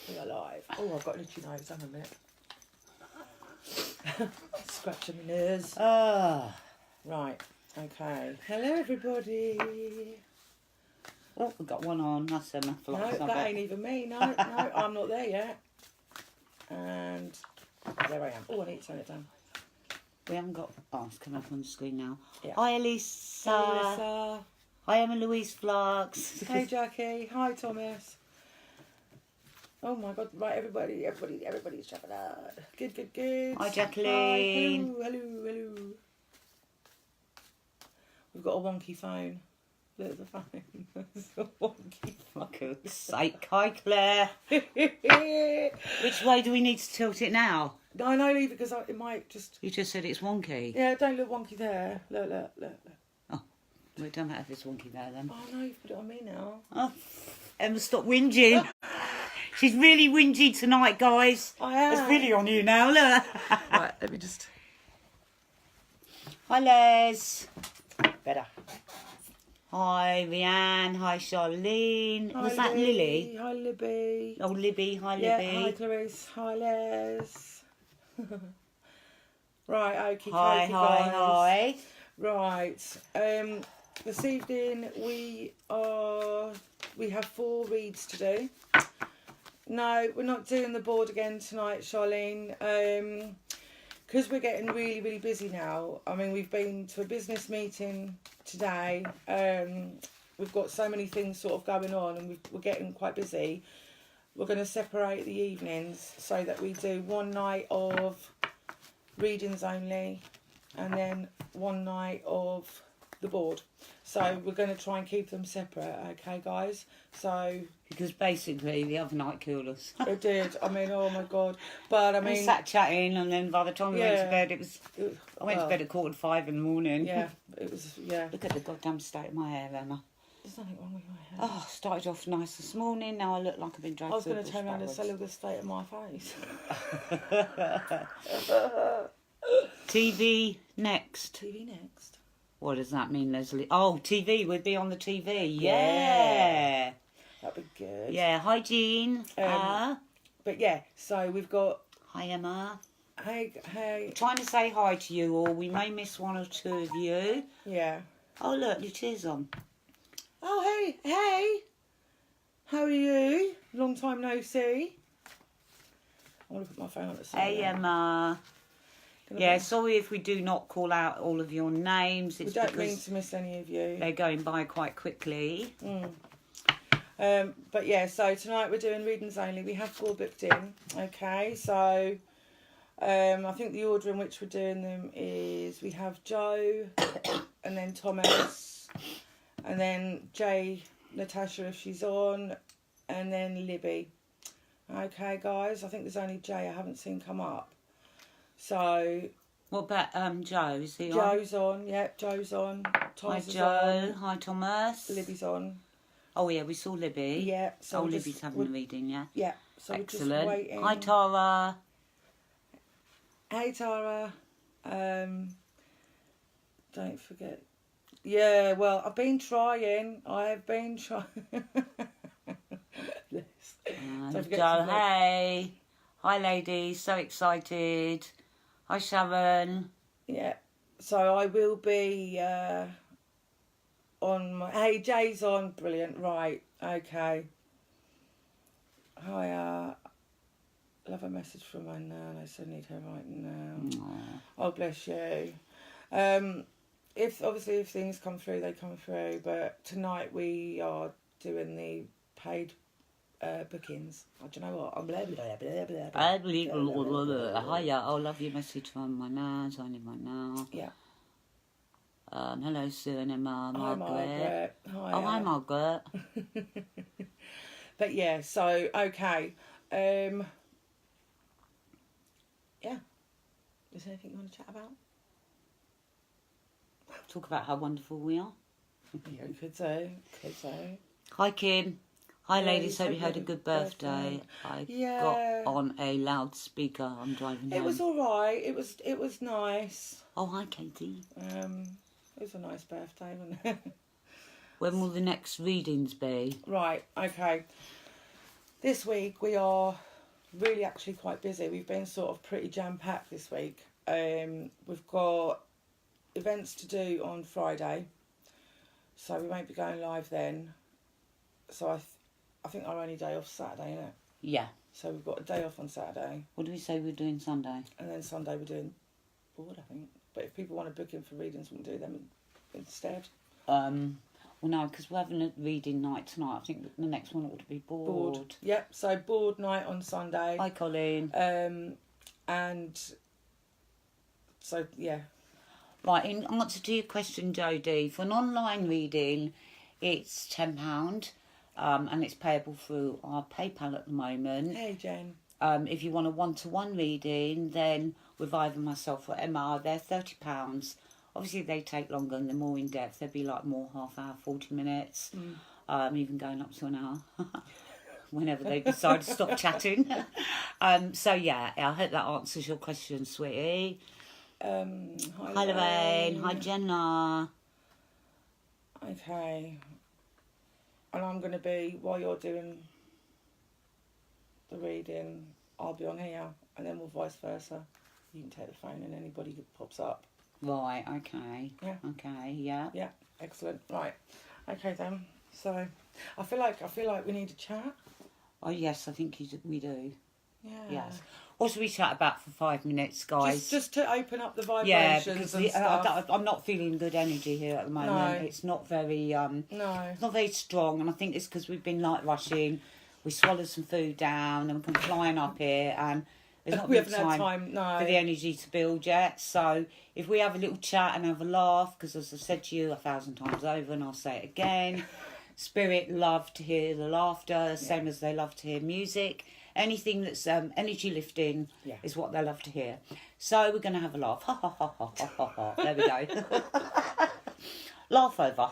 We are live. Oh, I've got an itchy nose. Hang on a minute. Scratching my nose. Right. Okay. Hello, everybody. Oh, we've got one on. That's Emma. No, that ain't even me. No, I'm not there yet. And there I am. Oh, I need to turn it down. We haven't got... Oh, it's coming up on the screen now. Yeah. Hi, Elisa. Hi, Melissa. Hi, Emma Louise Flux. Hey, Jackie. Hi, Thomas. Oh my God! Right, everybody's jumping out. Good. Hi, Jacqueline. Hi, hello. We've got a wonky phone. Look at the phone. It's a wonky phone. For God's sake. Hi, Claire. Which way do we need to tilt it now? No, leave it because it might just... You just said it's wonky. Yeah, don't look wonky there. Look. Oh, we don't have this wonky there then. Oh no, you've put it on me now. Oh, Emma, stop whinging. She's really whingy tonight, guys. I am. It's really on you now, look. Right, let me just... Hi, Les. Better. Hi, Rianne. Hi, Charlene. Was that Lily? Hi, Libby. Oh, Libby. Hi, Yeah, Libby. hi, Clarice. Hi, Les. Right, okay, Hi. guys. Right. This evening we have 4 reads to do. No, we're not doing the board again tonight, Charlene. Because we're getting really, really busy now. I mean, we've been to a business meeting today. We've got so many things sort of going on, and we're getting quite busy. We're going to separate the evenings so that we do one night of readings only, and then one night of the board. So we're going to try and keep them separate, okay, guys? So Because basically the other night killed us. it did. I mean, oh my God! But I We mean, sat chatting, and then by the time we went to bed, I went to bed at 4:45 in the morning. Yeah, it was. Yeah. Look at the goddamn state of my hair, Emma. There's nothing wrong with my hair. Oh, started off nice this morning. Now I look like I've been dragged. I was going going to to turn around and say, look at the state of my face. TV next. TV next. What does that mean, Leslie? Oh, TV. We'd be on the TV. Yeah. That'd be good. Yeah. Hi, Jean. But yeah, so we've got. Hi, Emma. Hey. Trying to say hi to you all. We may miss one or two of you. Yeah. Oh, look, your tea's on. Oh, hey. How are you? Long time no see. I want to put my phone on the side. Hey, Emma. Yeah, sorry if we do not call out all of your names. It's we don't because mean to miss any of you. they're going by quite quickly. But yeah, so tonight we're doing readings only. We have 4 booked in. Okay, so I think the order in which we're doing them is we have Joe, and then Thomas, and then Jay, Natasha if she's on, and then Libby. Okay, guys, I think there's only Jay I haven't seen come up. So What about Joe? Is he on? Joe's on, yep, Joe's on. Hi, Tom's is Joe. on. Hi, Thomas. Libby's on. Oh, yeah, we saw Libby. Yeah. So Libby's having a reading, yeah. Yeah. So Excellent. we're just waiting. Hi, Tara. Hey, Tara. Don't forget. Yeah, well, I've been trying. Don't forget Joe, to hey. Hi, ladies. So excited. Hi, Sharon. Yeah. So I will be on my... Hey, Jay's on. Brilliant. Right. Okay. Hi, love a message from my nan. I still need her right now. Aww. Oh, bless you. If things come through, they come through. But tonight we are doing the paid bookings. Oh, do you know what? I'm blah, blah, blah, blah, blah. I believe. Hiya. Oh, love your message from my nan. I need right now. Yeah. Hello, Sue and Emma. Hi, Margaret. Hi. Oh, hi, Margaret. But yeah, so okay. Yeah. Is there anything you want to chat about? Talk about how wonderful we are. Yeah, could so. Hi, Kim. Hi, Yeah, ladies. you Hope you said had a good birthday. I got on a loudspeaker. I'm driving home. It was all right. It was nice. Oh, hi, Katie. It was a nice birthday, wasn't it? When will the next readings be? Right. Okay. this week we are really actually quite busy. We've been sort of pretty jam-packed this week. We've got events to do on Friday, so we won't be going live then. So I think our only day off Saturday, isn't it? Yeah. So we've got a day off on Saturday, What do we say we're doing Sunday? and then Sunday we're doing board, I think. But if people want to book in for readings, we can do them instead. Well, no, because we're having a reading night tonight. I think the next one ought to be board. Yep. So board night on Sunday. Hi, Colleen. And so yeah. Right, in answer to your question, Jodie, for an online reading, it's £10, and it's payable through our PayPal at the moment. Hey, Jen. If you want a one-to-one reading, then with either myself or Emma, they're £30. Obviously, they take longer and they're more in depth. They'd be like more half hour, 40 minutes, even going up to an hour, whenever they decide to stop chatting. So yeah, I hope that answers your question, sweetie. Hi, Lorraine. Hi, Jenna. Okay. And I'm going to be, while you're doing the reading, I'll be on here, and then we'll vice versa. You can take the phone and anybody that pops up. Right, okay. Yeah. Okay, yeah. Yeah, excellent. Right. Okay then. So I feel like we need to chat. Oh yes, I think we do. Yeah. Yes. What should we chat about for 5 minutes, guys? Just to open up the yeah, vibrations because and stuff. I'm not feeling good energy here at the moment. No. It's not very No. it's not very strong, and I think it's because we've been night rushing. We swallowed some food down, and we've come flying up here, and there's not We been haven't had time, no. for the energy to build yet. So if we have a little chat and have a laugh, because as I've said to you 1,000 times over, and I'll say it again, Spirit love to hear the laughter, same as they love to hear music. Anything that's energy lifting is what they love to hear. So we're going to have a laugh. Ha ha ha ha ha ha ha. There we go. Laugh over.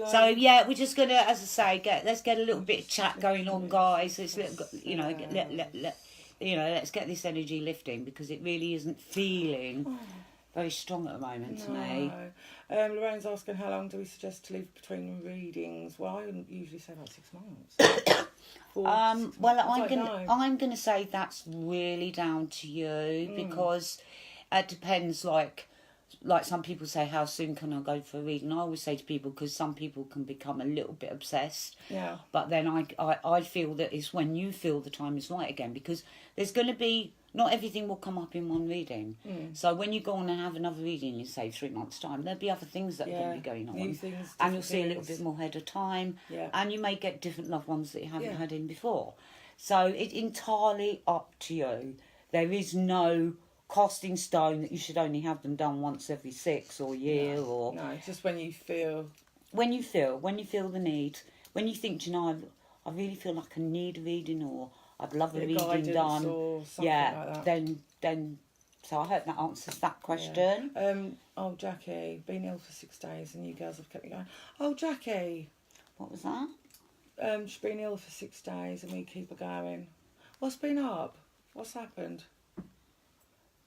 So yeah, we're just gonna, as I say, let's get a little bit of chat going on, guys. It's let's get this energy lifting, because it really isn't feeling very strong at the moment to me. Lorraine's asking how long do we suggest to leave between readings? Well, I usually say about 6 months. I'm gonna say that's really down to you, because it depends. Like some people say, how soon can I go for a reading? I always say to people, because some people can become a little bit obsessed. Yeah. But then I feel that it's when you feel the time is right again, because there's going to be, not everything will come up in one reading. So when you go on and have another reading in, say, 3 months' time, there'll be other things that are going to be going on. New things, and you'll see a little bit more ahead of time. Yeah. And you may get different loved ones that you haven't had in before. So it's entirely up to you. There is no cast in stone that you should only have them done once every 6 or year. No, just when you feel the need, when you think, you know, I really feel like I need a reading, or I'd love a reading done. Or something like that. Then so I hope that answers that question. Oh, Jackie, been ill for 6 days and you girls have kept me going. Oh, Jackie. What was that? She's been ill for 6 days and we keep her going. What's been up? What's happened?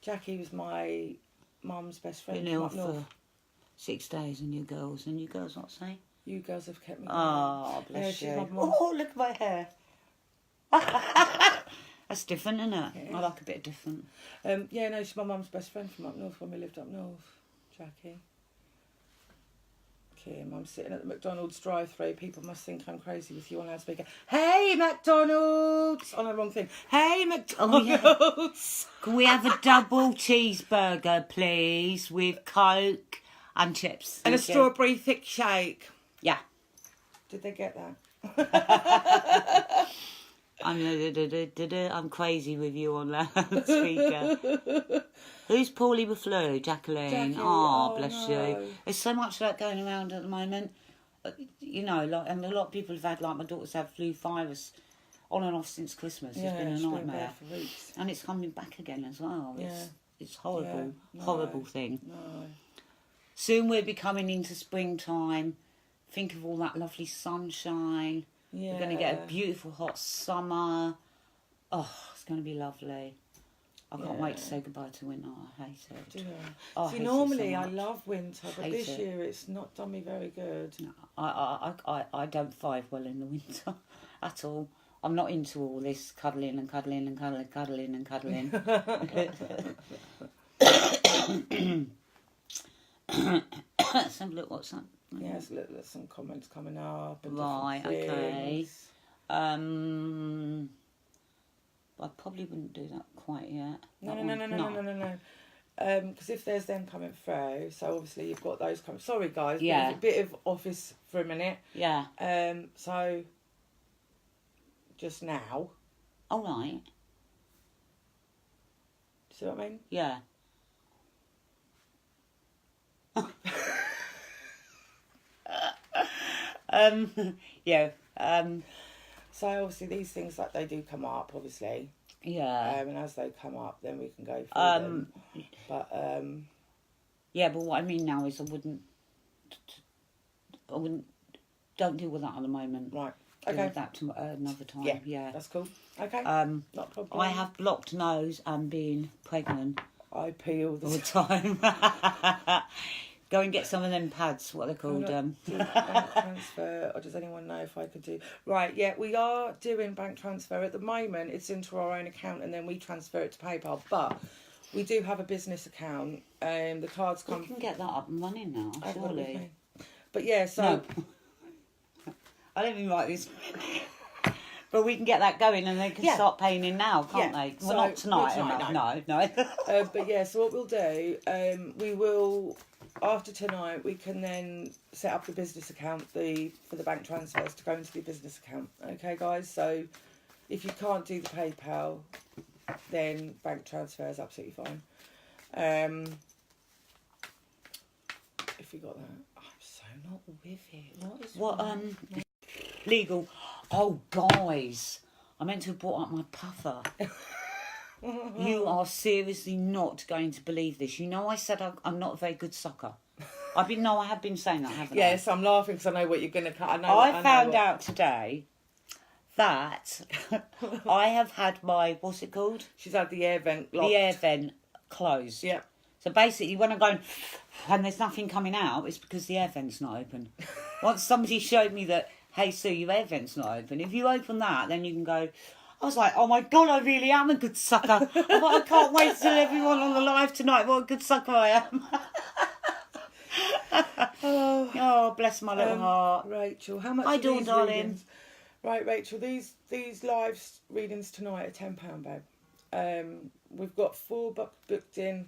Jackie was my mum's best friend. Been ill for 6 days, and you girls what say? You girls have kept me going. Oh, bless you. Oh, look at my hair. That's different, isn't it? It is. I like a bit different. Yeah, no, she's my mum's best friend from up north when we lived up north. Jackie. Kim, I'm sitting at the McDonald's drive-thru. People must think I'm crazy with you on loudspeaker. Hey, McDonald's! On the wrong thing. Hey, McDonald's! Can we have a double cheeseburger, please, with Coke and chips? And a Thank you. strawberry thick shake. Yeah. Did they get that? I'm crazy with you on loudspeaker. Who's poorly with flu? Jacqueline. Jackie, oh, bless no. you. There's so much of that going around at the moment. You know, and a lot of people have had, like my daughter's had flu virus on and off since Christmas. It's been a she's been nightmare. bad for weeks. And it's coming back again as well. It's horrible, Yeah, horrible thing. No. Soon we'll be coming into springtime. Think of all that lovely sunshine. Yeah. We're going to get a beautiful hot summer. Oh, it's going to be lovely. I can't wait to say goodbye to winter. I hate it. Yeah. I See, hate it so normally I much. love winter, but Hate this it. year it's not done me very good. No, I don't thrive well in the winter at all. I'm not into all this cuddling and cuddling and cuddling and cuddling. Let's have a look. What's that? Yes, look, there's some comments coming up. And Right, different okay. things. I probably wouldn't do that quite yet. No. Because if there's them coming through, so obviously you've got those coming. Sorry, guys. Yeah. A bit of office for a minute. Yeah. So just now. All right. See what I mean? Yeah. Yeah. So obviously these things like they do come up, obviously. Yeah. And as they come up, then we can go through them. But yeah, but what I mean now is I wouldn't. Don't deal with that at the moment. right. Deal Okay. with that to another time. Yeah. Yeah. That's cool. Okay. Um, Not a problem. I have blocked nose and being pregnant I pee all all the the time. time. Go and get some of them pads. What they're called. Do bank transfer, or does anyone know if I could do? Right, yeah, we are doing bank transfer at the moment. It's into our own account, and then we transfer it to PayPal. But we do have a business account, and the cards We come. can get that up and running now, I've got it with surely. me. But yeah, so No. I don't mean like this. But we can get that going and they can Yeah. start paying in now, can't Yeah. they? So- Well, not tonight. not tonight, No. but yeah, so what we'll do, we will after tonight we can then set up the business account for the bank transfers to go into the business account. Okay, guys. So if you can't do the PayPal, then bank transfer is absolutely fine. If you got that, I'm so not with it. What is What, wrong? legal. Oh, guys. I meant to have brought up my puffer. You are seriously not going to believe this. You know I said I'm not a very good sucker. I have been saying that, haven't I? Yes, I'm laughing because I know what you're going to cut. I found out today that I have had my, what's it called? She's had the air vent locked. The air vent closed. Yeah. So basically, when I'm going and there's nothing coming out, it's because the air vent's not open. Once somebody showed me that, hey Sue, your air vent's not open. If you open that, then you can go. I was like, oh my God, I really am a good sucker. I can't wait to tell everyone on the live tonight what a good sucker I am. Oh, bless my little heart. Rachel, how much Hi, are Dawn, these darling. readings? Right, Rachel, these live readings tonight are £10, babe. We've got 4 booked in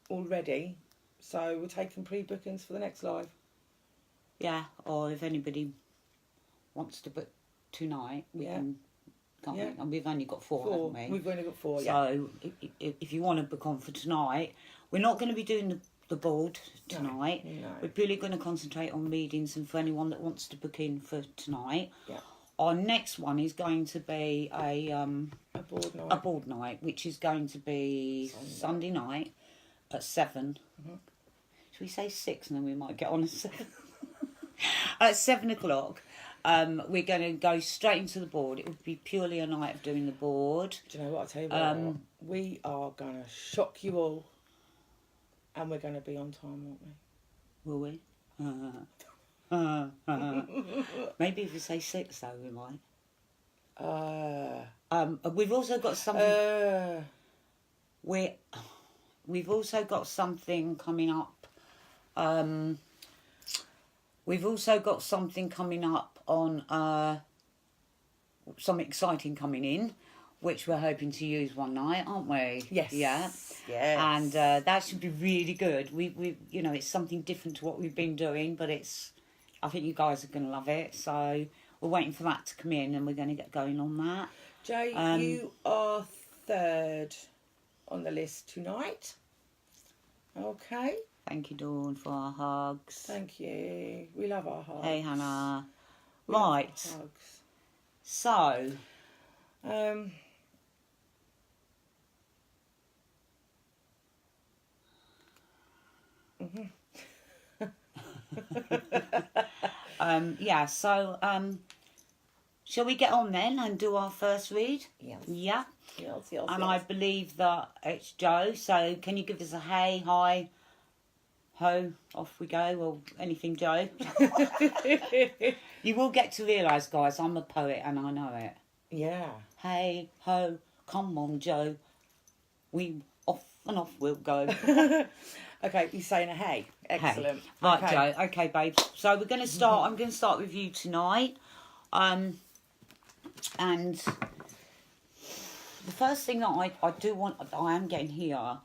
already, so we're taking pre-bookings for the next live. Yeah, or if anybody wants to book tonight, we Yeah. can. Can't Yeah. we? And we've only got 4, haven't we? We've only got 4, yeah. So if you want to book on for tonight, we're not going to be doing the board tonight. No. We're purely going to concentrate on readings, and for anyone that wants to book in for tonight. Yeah. Our next one is going to be a board night. a board night, which is going to be Sunday night at 7. Mm-hmm. Should we say 6 and then we might get on at 7? At 7 o'clock. We're going to go straight into the board. It would be purely a night of doing the board. Do you know what? I'll tell you what, we are going to shock you all, and we're going to be on time, aren't we? Will we? Maybe if we say 6 though, we might. We've also got something. We've also got something coming up. We've also got something coming up on some exciting coming in, which we're hoping to use one night, aren't we? Yes. Yeah. Yes. And that should be really good. We it's something different to what we've been doing, but I think you guys are going to love it. So we're waiting for that to come in, and we're going to get going on that. Jay, you are 3rd on the list tonight. Okay. Thank you, Dawn, for our hugs. Thank you. We love our hugs. Hey, Hannah. We love our Right. hugs. So, shall we get on then and do our first read? Yes. Yeah. Yes. And I believe that it's Joe. So can you give us a hey, hi, ho, off we go, or anything, Joe? You will get to realise, guys, I'm a poet and I know it. Yeah. Hey, ho, come on, Joe. We off and off we'll go. Okay, you're saying a hey. Excellent. Hey. Right, okay. Joe. Okay, babe. So we're going to start. I'm going to start with you tonight. And the first thing that I am getting here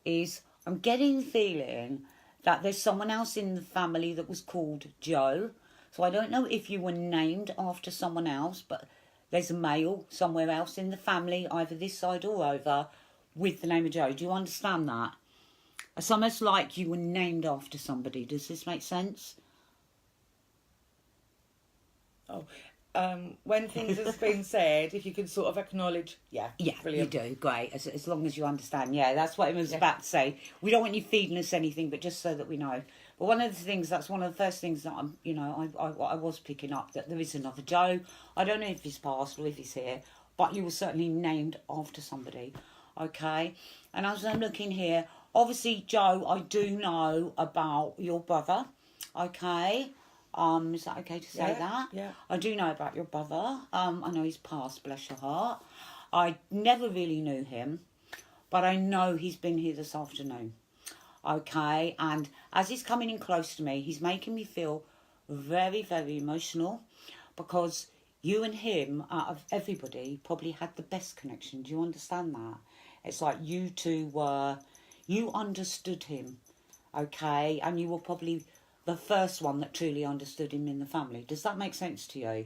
is I'm getting the feeling that there's someone else in the family that was called Joe. So I don't know if you were named after someone else, but there's a male somewhere else in the family, either this side or over, with the name of Joe. Do you understand that? It's almost like you were named after somebody. Does this make sense? Oh, when things has been said, if you can sort of acknowledge, yeah, brilliant. You do, great, as long as you understand. Yeah, that's what I was about to say. We don't want you feeding us anything, but just so that we know. But one of the things, that's one of the first things that I was picking up, that there is another Joe. I don't know if he's passed or if he's here, but you were certainly named after somebody, okay? And as I'm looking here, obviously, Joe, I do know about your brother, okay? Is that okay to say that? Yeah. I do know about your brother. I know he's passed, bless your heart. I never really knew him, but I know he's been here this afternoon. Okay, and as he's coming in close to me, he's making me feel very, very emotional, because you and him, out of everybody, probably had the best connection. Do you understand that? It's like you two you understood him, okay, and you were probably the first one that truly understood him in the family. Does that make sense to you?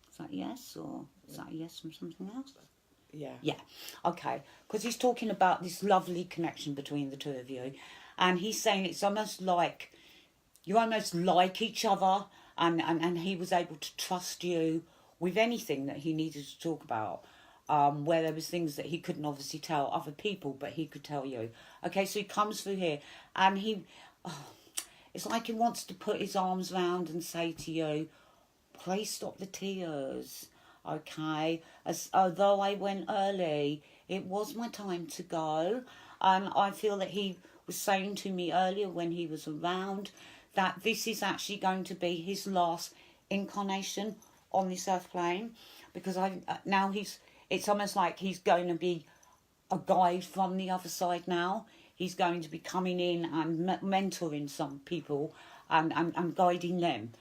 Is that yes, or is that a yes from something else? Yeah. Yeah, okay. Because he's talking about this lovely connection between the two of you. And he's saying it's almost like, you almost like each other, and he was able to trust you with anything that he needed to talk about. Where there was things that he couldn't obviously tell other people, but he could tell you. Okay, so he comes through here, and it's like he wants to put his arms round and say to you, please stop the tears, okay? Although I went early, it was my time to go. And I feel that he was saying to me earlier when he was around that this is actually going to be his last incarnation on this earth plane, because it's almost like he's going to be a guide from the other side now. He's going to be coming in and mentoring some people and guiding them.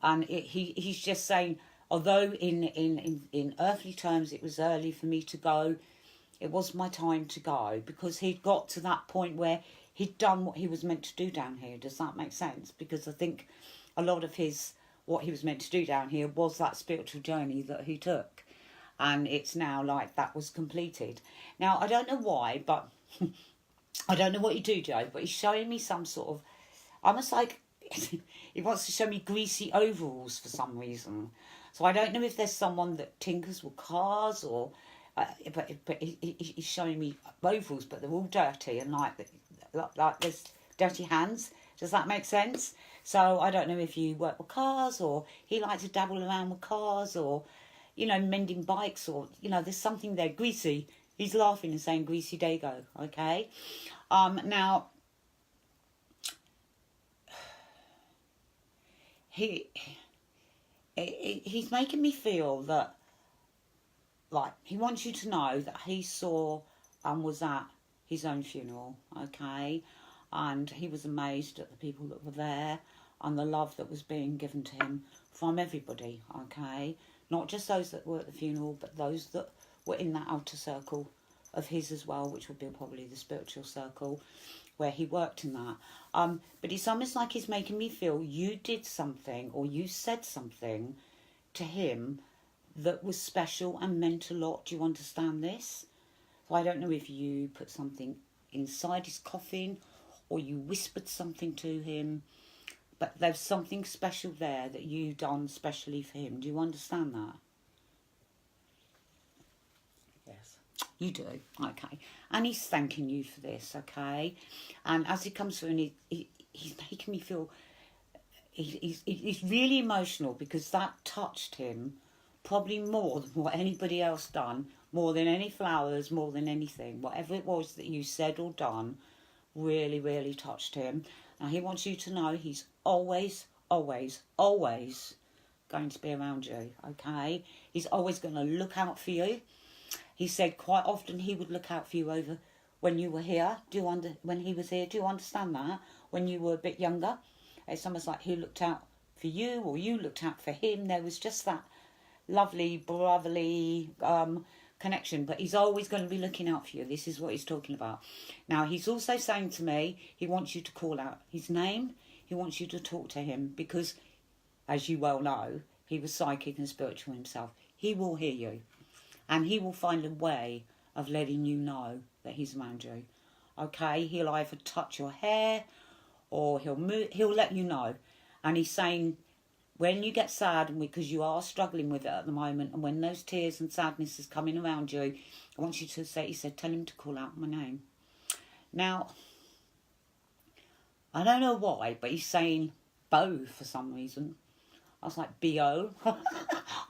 And he's just saying, although in earthly terms it was early for me to go, it was my time to go, because he'd got to that point where he'd done what he was meant to do down here. Does that make sense? Because I think a lot of what he was meant to do down here was that spiritual journey that he took. And it's now like that was completed. Now, I don't know why, but I don't know what you do, Joe, but he's showing me some sort of, almost like he wants to show me greasy overalls for some reason. So I don't know if there's someone that tinkers with cars, or, but he's showing me overalls, but they're all dirty and like there's dirty hands. Does that make sense? So I don't know if you work with cars, or he likes to dabble around with cars, or, mending bikes, or, there's something there, greasy. He's laughing and saying, greasy dago, okay? Now, he's making me feel that, like, he wants you to know that he saw and was at his own funeral, okay? And he was amazed at the people that were there and the love that was being given to him from everybody, okay? Not just those that were at the funeral, but those that were in that outer circle of his as well, which would be probably the spiritual circle where he worked in that. But it's almost like he's making me feel you did something, or you said something to him that was special and meant a lot. Do you understand this? So I don't know if you put something inside his coffin, or you whispered something to him, but there's something special there that you done specially for him. Do you understand that? Yes. You do, okay. And he's thanking you for this, okay? And as he comes through, and he's making me feel, he's really emotional because that touched him probably more than what anybody else done, more than any flowers, more than anything. Whatever it was that you said or done really, really touched him. Now, he wants you to know he's always, always, always going to be around you, okay? He's always going to look out for you. He said quite often he would look out for you over when you were here. When he was here, do you understand that? When you were a bit younger, it's almost like he looked out for you or you looked out for him. There was just that lovely brotherly connection, but he's always going to be looking out for you. This is what he's talking about. Now, he's also saying to me he wants you to call out his name. He wants you to talk to him because, as you well know, he was psychic and spiritual himself. He will hear you, and he will find a way of letting you know that he's around you. Okay, he'll either touch your hair or he'll let you know. And he's saying, when you get sad, and because you are struggling with it at the moment, and when those tears and sadness is coming around you, I want you to say, he said, tell him to call out my name. Now, I don't know why, but he's saying Bo for some reason. I was like, B-O?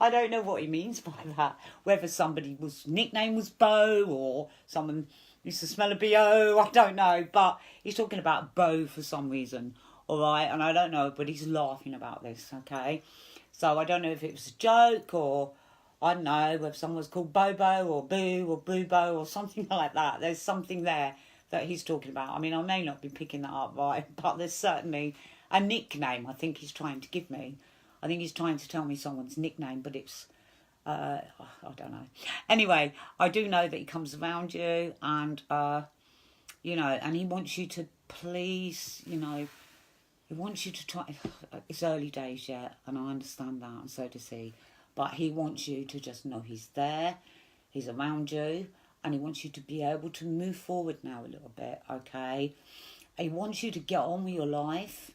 I don't know what he means by that. Whether somebody's nickname was Bo or someone used to smell a B-O, I don't know. But he's talking about Bo for some reason, all right? And I don't know, but he's laughing about this, okay? So I don't know if it was a joke or, I don't know, whether someone was called Bobo or Boo or Boobo or something like that. There's something there that he's talking about. I mean, I may not be picking that up right, but there's certainly a nickname I think he's trying to give me. I think he's trying to tell me someone's nickname, but it's, I don't know. Anyway, I do know that he comes around you and, you know, and he wants you to please, you know, he wants you to try, it's early days yet, and I understand that, and so does he, but he wants you to just know he's there, he's around you, and he wants you to be able to move forward now a little bit, okay? He wants you to get on with your life,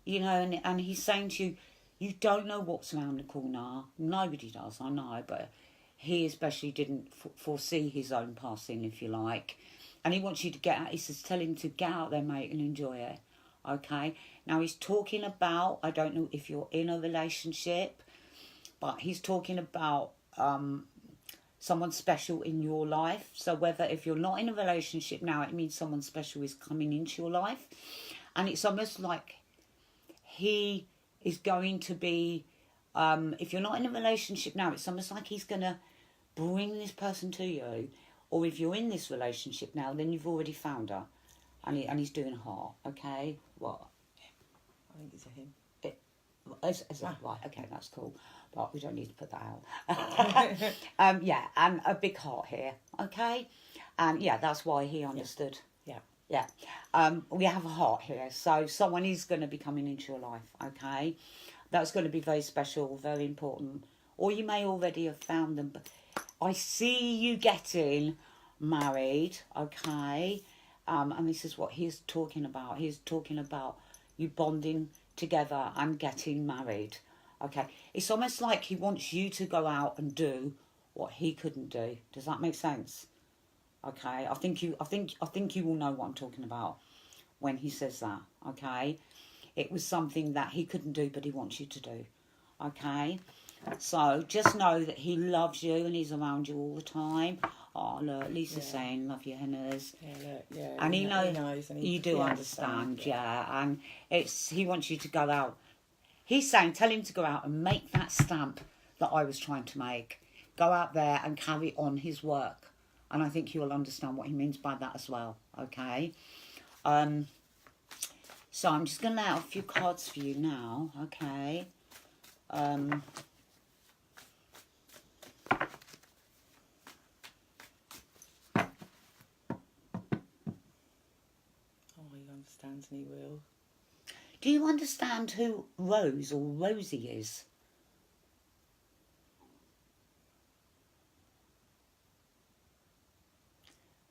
you know, and he's saying to you, you don't know what's around the corner. Nobody does, I know, but he especially didn't foresee his own passing, if you like. And he wants you to get out. He says, tell him to get out there, mate, and enjoy it. Okay? Now, he's talking about, I don't know if you're in a relationship, but he's talking about someone special in your life. So whether if you're not in a relationship now, it means someone special is coming into your life. And it's almost like he is going to be, if you're not in a relationship now, it's almost like he's going to bring this person to you. Or if you're in this relationship now, then you've already found her. And he's doing heart, okay? What? I think it's a him. Right, okay, that's cool. But we don't need to put that out. Yeah, and a big heart here, okay? And yeah, that's why he understood. Yeah. We have a heart here, so someone is going to be coming into your life, okay? That's going to be very special, very important. Or you may already have found them, but I see you getting married, okay? And this is what he's talking about. He's talking about you bonding together and getting married, okay? It's almost like he wants you to go out and do what he couldn't do. Does that make sense? Okay, I think you will know what I'm talking about when he says that. Okay, it was something that he couldn't do, but he wants you to do. Okay, so just know that he loves you and he's around you all the time. Oh look, Lisa's saying, "Love you, Hennas." Yeah, look, yeah. And he knows, and you do understand, yeah. And he wants you to go out. He's saying, tell him to go out and make that stamp that I was trying to make. Go out there and carry on his work. And I think you'll understand what he means by that as well, okay? So I'm just going to lay out a few cards for you now, okay? Oh, he understands and he will. Do you understand who Rose or Rosie is?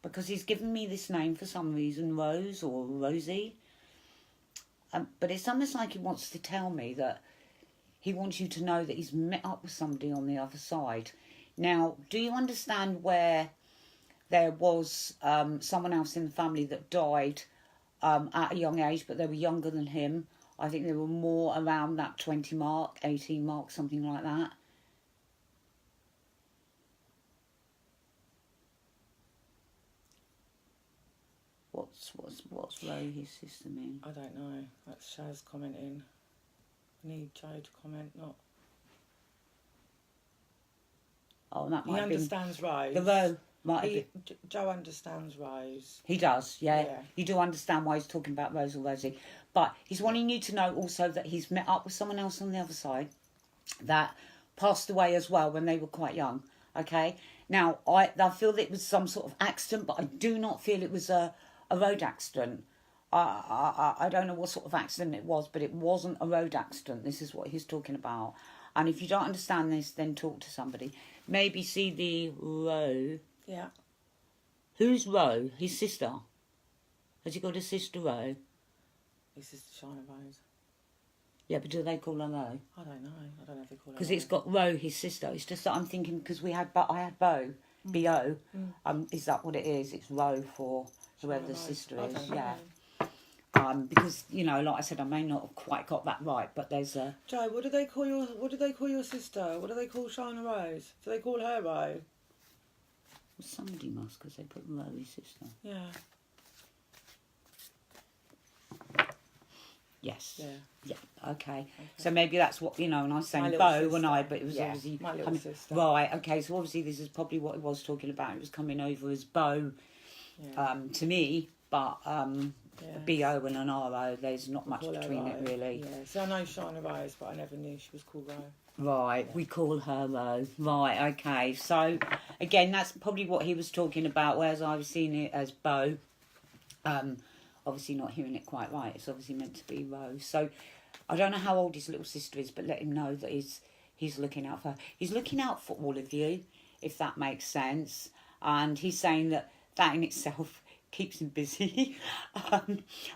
Because he's given me this name for some reason, Rose or Rosie. But it's almost like he wants to tell me that he wants you to know that he's met up with somebody on the other side. Now, do you understand where there was someone else in the family that died at a young age, but they were younger than him? I think they were more around that 20 mark, 18 mark, something like that. What's Ro, his sister, mean? I don't know. That's Shaz commenting. I need Joe to comment, not... Oh, that He might have been... understands Rose. The Ro might have been... Joe understands Rose. He does, yeah. Yeah. You do understand why he's talking about Rose or Rosie. But he's wanting you to know also that he's met up with someone else on the other side that passed away as well when they were quite young, okay? Now, I feel that it was some sort of accident, but I do not feel it was a road accident. I don't know what sort of accident it was, but it wasn't a road accident. This is what he's talking about. And if you don't understand this, then talk to somebody. Maybe see the Ro. Yeah. Who's Ro? His sister. Has he got a sister Ro? His sister Shana Rose. Yeah, but do they call her Ro? I don't know. I don't know if they call her Because Rose. it's got Ro, his sister. It's just that I'm thinking because I had Bo, B-O. Is that what it is? It's Ro for whoever Shana the Rose. sister I is. don't know. Yeah. Because like I said, I may not have quite got that right, but there's a... Joe, what do they call your sister? What do they call Shana Rose? Do they call her Ro? Somebody must, because they put Ro, his sister. Yeah. Yes. Yeah. Yeah. Okay. So maybe that's what and I was My saying little Bo when sister. but it was Yeah, obviously my little coming, sister. right. Okay. So obviously this is probably what he was talking about. It was coming over as Bo, Yeah. to me, but Yeah. B-O and an R-O. There's not much Call her between it Ro. really. Yeah. So I know Shana Rose, but I never knew she was called Ro. Right, we call her Ro. Right, okay. So, again, that's probably what he was talking about, whereas I was seeing it as Bo. Obviously not hearing it quite right. It's obviously meant to be Ro. So, I don't know how old his little sister is, but let him know that he's looking out for her. He's looking out for all of you, if that makes sense. And he's saying that in itself keeps him busy.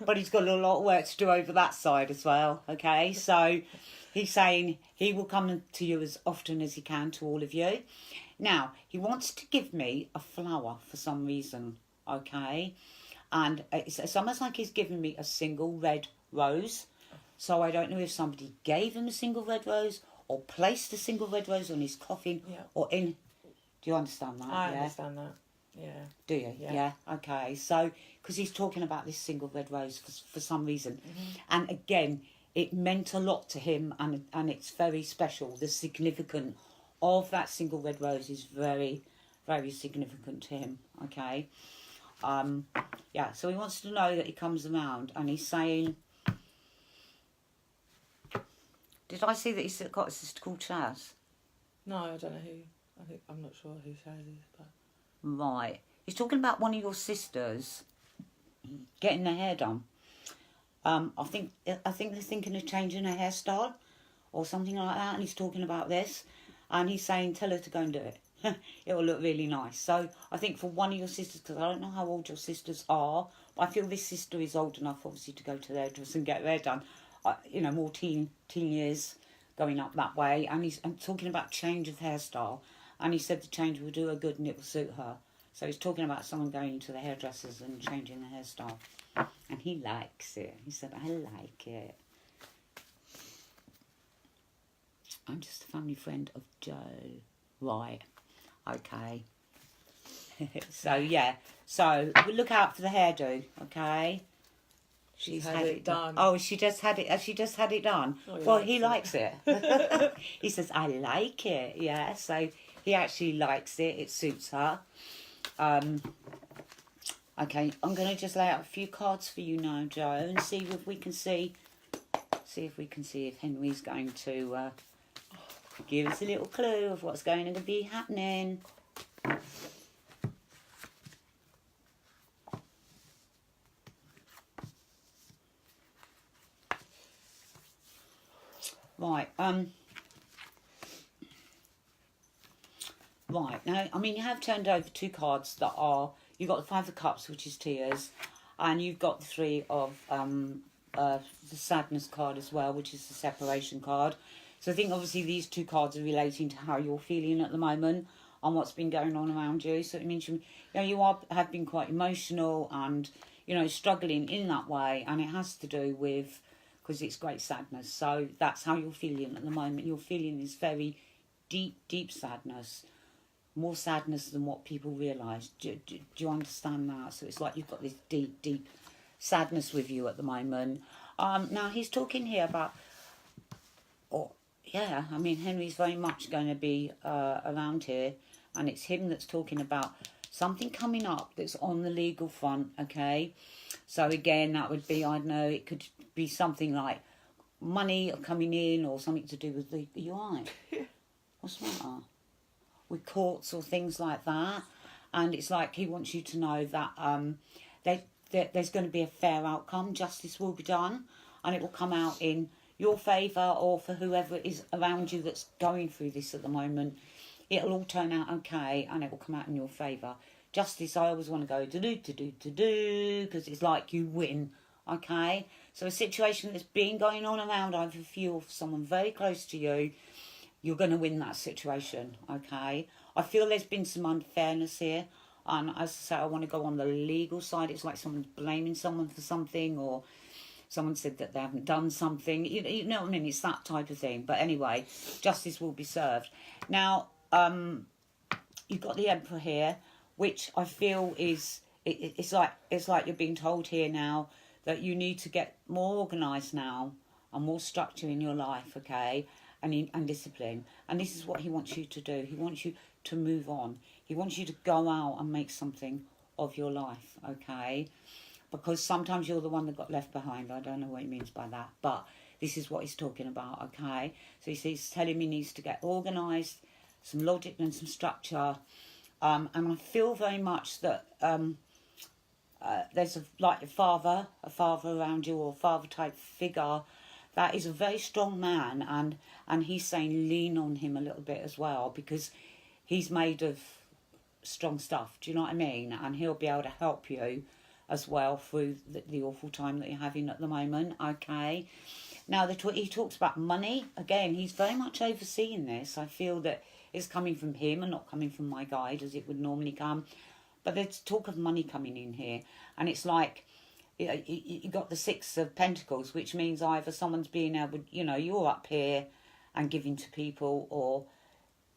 But he's got a lot of work to do over that side as well, okay? So... he's saying he will come to you as often as he can, to all of you. Now, he wants to give me a flower for some reason, okay? And it's almost like he's giving me a single red rose. So I don't know if somebody gave him a single red rose or placed a single red rose on his coffin or in... Do you understand that? I understand that. Yeah. Do you? Yeah. Okay. So, because he's talking about this single red rose for some reason. And again... it meant a lot to him, and it's very special. The significance of that single red rose is very, very significant to him, okay? So he wants to know that he comes around, and he's saying... Did I see that he's got a sister called Chaz? No, I don't know who. I'm not sure who Shaz is, but... Right. He's talking about one of your sisters getting their hair done. I think they're thinking of changing her hairstyle or something like that, and he's talking about this, and he's saying tell her to go and do it. It will look really nice. So I think for one of your sisters, because I don't know how old your sisters are, but I feel this sister is old enough obviously to go to their dress and get their hair done. More teen years going up that way, and I'm talking about change of hairstyle, and he said the change will do her good and it will suit her. So he's talking about someone going to the hairdressers and changing the hairstyle. And he likes it. He said, I like it. I'm just a family friend of Joe. Right. Okay. So, yeah. So, we'll look out for the hairdo, okay? She's had it done. Oh, she just had it. Has she just had it done? Oh, He likes it. He says, I like it. Yeah, so he actually likes it. It suits her. Okay, I'm going to just lay out a few cards for you now, Joe, and see if we can see if Henry's going to give us a little clue of what's going to be happening. Right, right, now, I mean, you have turned over two cards that are... You've got the Five of Cups, which is tears, and you've got the Three of the Sadness card as well, which is the separation card. So I think obviously these two cards are relating to how you're feeling at the moment and what's been going on around you. So it means you have been quite emotional and struggling in that way, and it has to do with because it's great sadness. So that's how you're feeling at the moment. You're feeling this very deep, deep sadness. More sadness than what people realise. Do you understand that? So it's like you've got this deep, deep sadness with you at the moment. Now he's talking here about, yeah, I mean, Henry's very much going to be around here, and it's him that's talking about something coming up that's on the legal front, okay? So again, that would be, I don't know, it could be something like money coming in or something to do with the, are you all right? What's the matter? With courts or things like that. And it's like he wants you to know that there's going to be a fair outcome. Justice will be done, and it will come out in your favour or for whoever is around you that's going through this at the moment. It'll all turn out okay, and it will come out in your favour. Justice, I always want to go do, because it's like you win, okay? So a situation that's been going on around either for you or for someone very close to you, you're going to win that situation, okay? I feel there's been some unfairness here. And as I say, I want to go on the legal side. It's like someone's blaming someone for something, or someone said that they haven't done something. You know what I mean? It's that type of thing. But anyway, justice will be served. Now, you've got the Emperor here, which I feel is... It's like you're being told here now that you need to get more organised now and more structure in your life, okay? And discipline. And this is what he wants you to do. He wants you to move on. He wants you to go out and make something of your life, okay? Because sometimes you're the one that got left behind. I don't know what he means by that, but this is what he's talking about, okay? So he's telling me he needs to get organised, some logic and some structure. And I feel very much that there's a father around you, or a father type figure that is a very strong man, and he's saying lean on him a little bit as well, because he's made of strong stuff, do you know what I mean? And he'll be able to help you as well through the awful time that you're having at the moment, okay? Now, he talks about money. Again, he's very much overseeing this. I feel that it's coming from him and not coming from my guide as it would normally come. But there's talk of money coming in here, and it's like, you got the Six of Pentacles, which means either someone's being able, you're up here and giving to people, or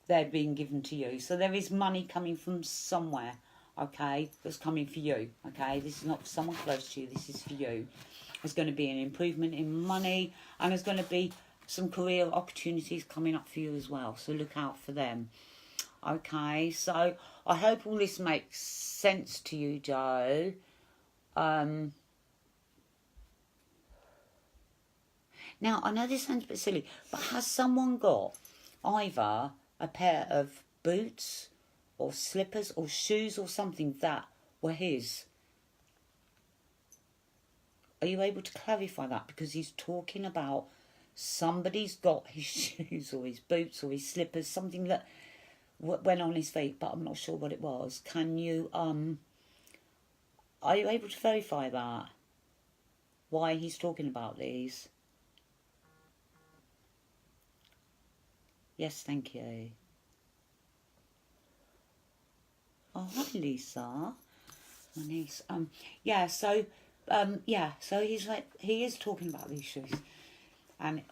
they're being given to you. So there is money coming from somewhere, okay, that's coming for you, okay? This is not for someone close to you, this is for you. There's going to be an improvement in money, and there's going to be some career opportunities coming up for you as well, so look out for them. Okay, so I hope all this makes sense to you, Joe. Now, I know this sounds a bit silly, but has someone got either a pair of boots or slippers or shoes or something that were his? Are you able to clarify that? Because he's talking about somebody's got his shoes or his boots or his slippers, something that went on his feet, but I'm not sure what it was. Can you, are you able to verify that? Why he's talking about these? Yes, thank you. Oh, hi, Lisa. My niece. So he's like, he is talking about these shoes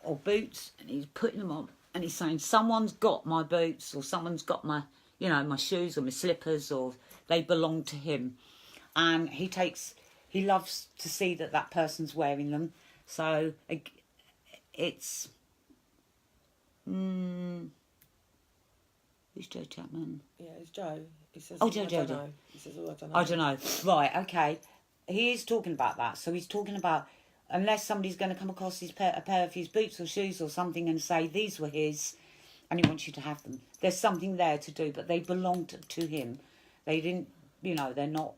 or boots, and he's putting them on, and he's saying someone's got my boots, or someone's got my, my shoes or my slippers, or they belong to him, and he loves to see that person's wearing them. So it's. Who's Joe Chapman? Yeah, it's Joe. He says, Joe. He says, I don't know. Right, okay. He is talking about that. So he's talking about, unless somebody's going to come across a pair of his boots or shoes or something and say these were his, and he wants you to have them. There's something there to do, but they belonged to him. They didn't, they're not,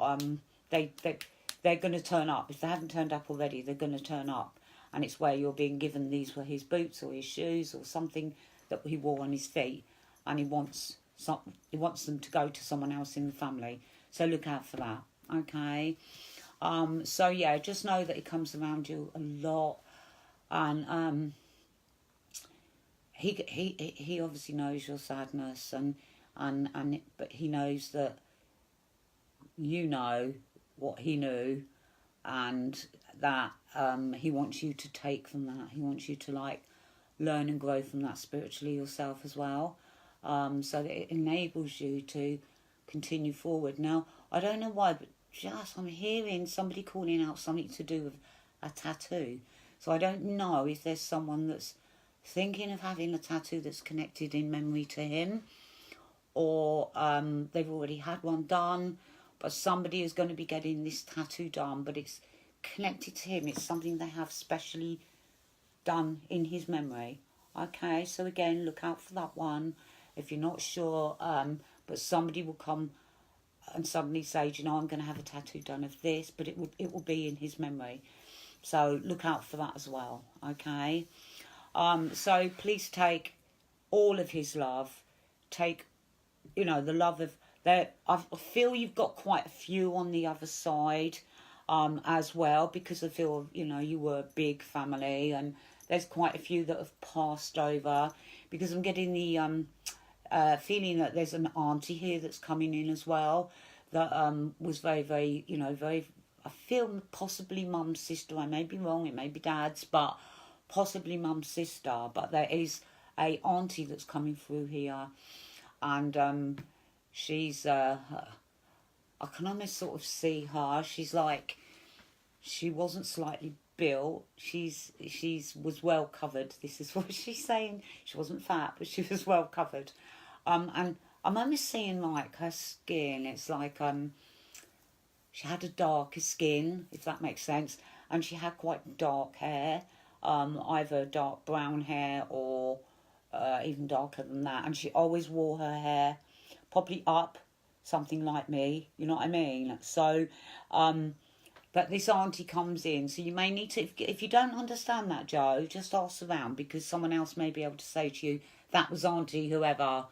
they're going to turn up. If they haven't turned up already, they're going to turn up. And it's where you're being given these were his boots or his shoes or something that he wore on his feet, and he wants them to go to someone else in the family. So look out for that, okay? So yeah, just know that he comes around you a lot, and he obviously knows your sadness, but he knows that you know what he knew, and that he wants you to take from that. He wants you to like learn and grow from that spiritually yourself as well, so that it enables you to continue forward. Now, I don't know why, but just I'm hearing somebody calling out something to do with a tattoo. So I don't know if there's someone that's thinking of having a tattoo that's connected in memory to him, or they've already had one done, but somebody is going to be getting this tattoo done, but it's connected to him. It's something they have specially done in his memory. Okay, so again, look out for that one if you're not sure, but somebody will come and suddenly say, you know, I'm going to have a tattoo done of this, but it will be in his memory. So look out for that as well. Okay, so please take all of his love. Take, you know, the love of that. I feel you've got quite a few on the other side as well, because I feel, you know, you were a big family, and there's quite a few that have passed over, because I'm getting the feeling that there's an auntie here that's coming in as well, that was very, very, you know, very, I feel possibly mum's sister. I may be wrong, it may be dad's, but possibly mum's sister. But there is a auntie that's coming through here, and she's, I can almost sort of see her. She's like, she wasn't slightly built. She's was well covered. This is what she's saying. She wasn't fat, but she was well covered. And I'm only seeing like her skin. It's like she had a darker skin, if that makes sense, and she had quite dark hair, either dark brown hair or even darker than that. And she always wore her hair probably up, something like me. You know what I mean? So, but this auntie comes in, so you may need to, if you don't understand that, Joe, just ask around, because someone else may be able to say to you, that was auntie whoever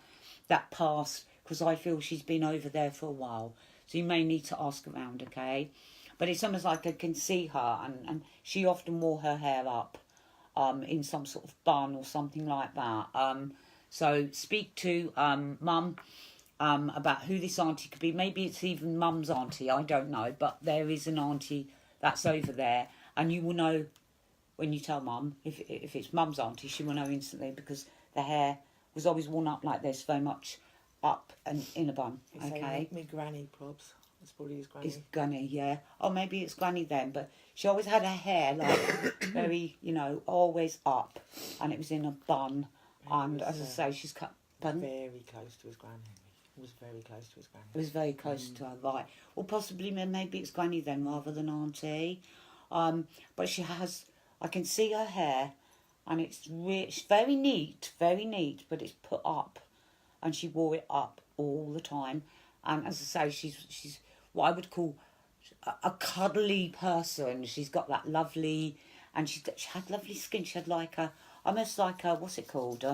that passed, because I feel she's been over there for a while. So you may need to ask around, okay? But it's almost like I can see her, and she often wore her hair up in some sort of bun or something like that. So speak to mum about who this auntie could be. Maybe it's even mum's auntie, I don't know. But there is an auntie that's over there, and you will know when you tell mum. If it's mum's auntie, she will know instantly, because the hair was always worn up like this, very much up and in a bun. Okay. Me granny, probs. It's probably his granny. It's Granny, yeah. Or maybe it's Granny then, but she always had her hair like very, you know, always up, and it was in a bun. And as I say, she's cut. Pardon? Very close to his granny. It was very close to his granny. It was very close to her, right? Or possibly maybe it's Granny then rather than Auntie. But she has. I can see her hair, and it's very neat, but it's put up, and she wore it up all the time. And as I say, she's what I would call a cuddly person. She's got that lovely, and she had lovely skin. She had like almost like what's it called?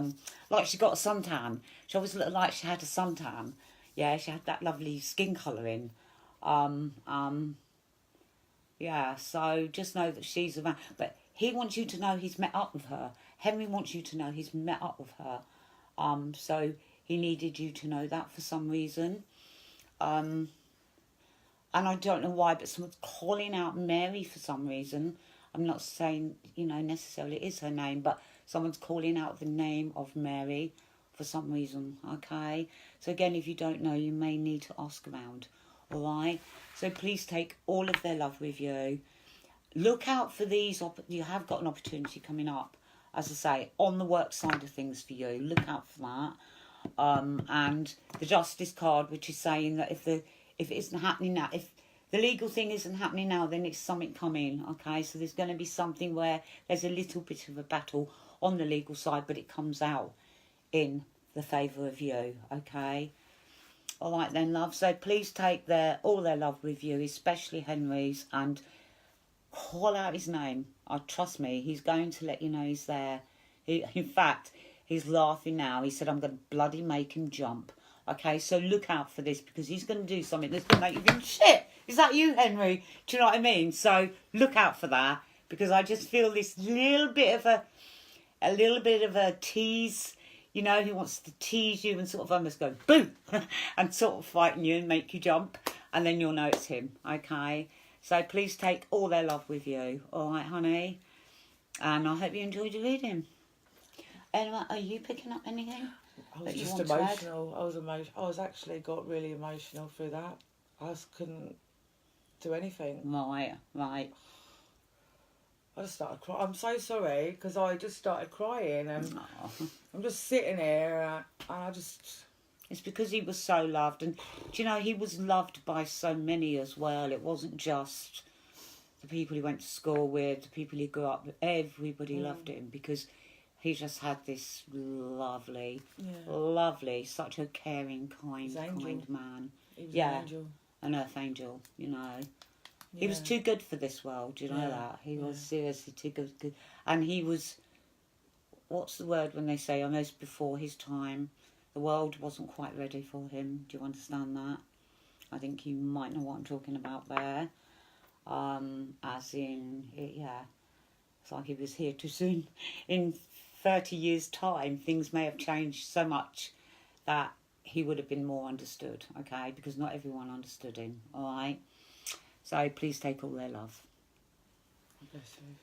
Like she got a suntan. She always looked like she had a suntan. Yeah, she had that lovely skin colouring. Yeah, so just know that she's around. But he wants you to know he's met up with her. Henry wants you to know he's met up with her. So he needed you to know that for some reason. And I don't know why, but someone's calling out Mary for some reason. I'm not saying, you know, necessarily it is her name, but someone's calling out the name of Mary for some reason, okay? So again, if you don't know, you may need to ask around, all right? So please take all of their love with you. Look out for these. You have got an opportunity coming up, as I say, on the work side of things for you. Look out for that. And the Justice card, which is saying that if it isn't happening now, if the legal thing isn't happening now, then it's something coming, okay? So there's going to be something where there's a little bit of a battle on the legal side, but it comes out in the favour of you, okay? All right then, love. So please take all their love with you, especially Henry's, and call out his name. Trust me, he's going to let you know he's there. In fact, he's laughing now. He said, I'm going to bloody make him jump. Okay, so look out for this, because he's going to do something that's going to make you think, shit, is that you, Henry? Do you know what I mean? So look out for that, because I just feel this little bit of a tease. You know, he wants to tease you and sort of almost go boom and sort of frighten you and make you jump, and then you'll know it's him. Okay, So please take all their love with you. All right, honey? And I hope you enjoyed your reading. Emma, are you picking up anything? I was that you just want to add? emotional. I was actually got really emotional through that. I just couldn't do anything. Right. I just started crying. I'm so sorry because I just started crying and Oh. I'm just sitting here and I just... It's because he was so loved. And, do you know, he was loved by so many as well. It wasn't just the people he went to school with, the people he grew up with. Everybody loved him because he just had this lovely, such a caring, kind man. He was an angel. An earth angel, you know. He was too good for this world, you know that? He was seriously too good. And he was, what's the word when they say almost before his time? The world wasn't quite ready for him. Do you understand that? I think you might know what I'm talking about there. As in, it's like he was here too soon. In 30 years' time, things may have changed so much that he would have been more understood, okay? Because not everyone understood him, all right? So please take all their love. Bless you.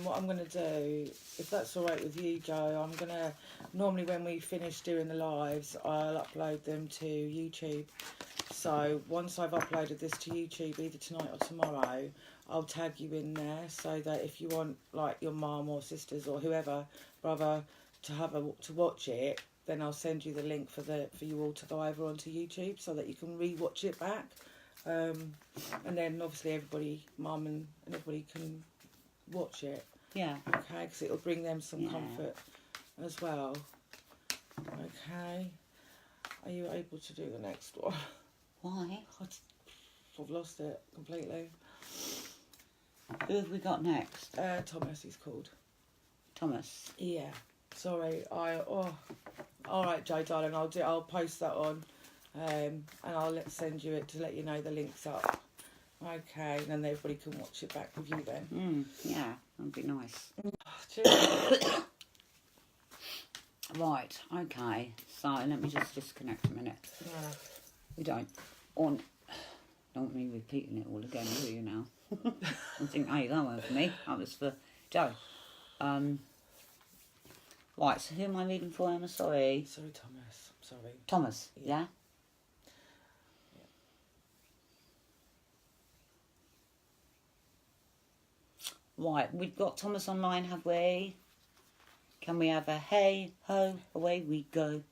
What I'm going to do, if that's all right with you, Joe, I'm going to... Normally when we finish doing the lives, I'll upload them to YouTube. So once I've uploaded this to YouTube, either tonight or tomorrow, I'll tag you in there so that if you want, like, your mum or sisters or whoever, brother, to watch it, then I'll send you the link for you all to go over onto YouTube so that you can re-watch it back. And then obviously everybody, mum and everybody can watch it. Yeah. Okay, because it'll bring them some comfort as well. Okay. Are you able to do the next one? Why? I've lost it completely. Who have we got next? Thomas is called. Thomas. Yeah. Sorry. All right, Joe, darling. I'll post that on, and I'll send you it to let you know the link's up. Okay, and then everybody can watch it back with you then. Yeah, that'd be nice. Cheers. Right, okay. So let me just disconnect a minute. Yeah. We don't want me repeating it all again, do you now? I think, hey, that wasn't for me. That was for Joe. Right, so who am I reading for, Emma? Sorry. Sorry, Thomas. Sorry. Thomas, yeah? Right, we've got Thomas online, have we? Can we have a hey, ho, away we go?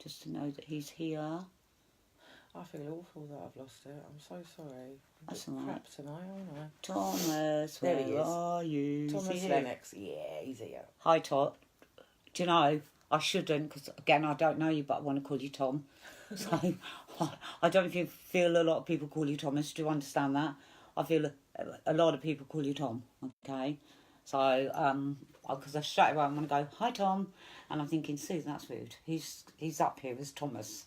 Just to know that he's here. I feel awful that I've lost it. I'm so sorry. That's I'm a bit all right. crap tonight, aren't I? Thomas, There he where is. are you? Thomas Is he here? Lennox. Yeah, he's here. Hi, Todd. Do you know, I shouldn't, because, again, I don't know you, but I want to call you Tom. So, I don't feel a lot of people call you Thomas. Do you understand that? I feel a lot of people call you Tom, okay? So, because I straight away I'm going to go, hi, Tom. And I'm thinking, Sue, that's rude. He's up here as Thomas.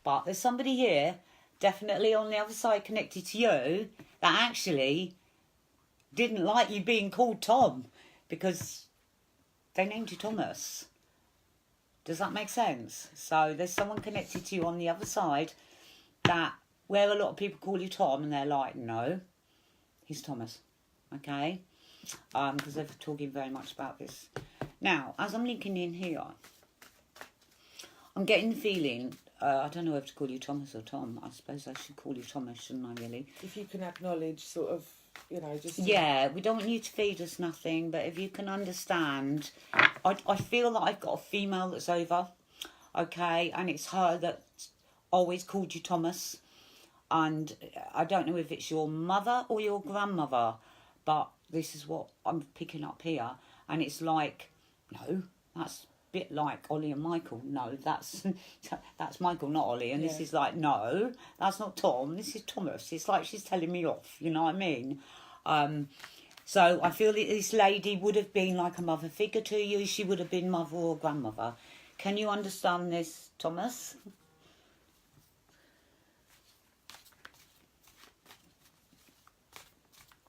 But there's somebody here, definitely on the other side connected to you, that actually didn't like you being called Tom because they named you Thomas. Does that make sense? So there's someone connected to you on the other side that where a lot of people call you Tom and they're like, no, he's Thomas. Okay? Because they're talking very much about this. Now, as I'm linking in here, I'm getting the feeling, I don't know whether to call you Thomas or Tom. I suppose I should call you Thomas, shouldn't I, really? If you can acknowledge sort of, you know, just... Yeah, we don't want you to feed us nothing, but if you can understand, I feel that I've got a female that's over, okay, and it's her that always called you Thomas, and I don't know if it's your mother or your grandmother, but this is what I'm picking up here, and it's like, no, that's a bit like Ollie and Michael. No, that's Michael, not Ollie, and this is like, no, that's not Tom, this is Thomas. It's like she's telling me off, you know what I mean? So I feel that this lady would have been like a mother figure to you. She would have been mother or grandmother. Can you understand this, Thomas?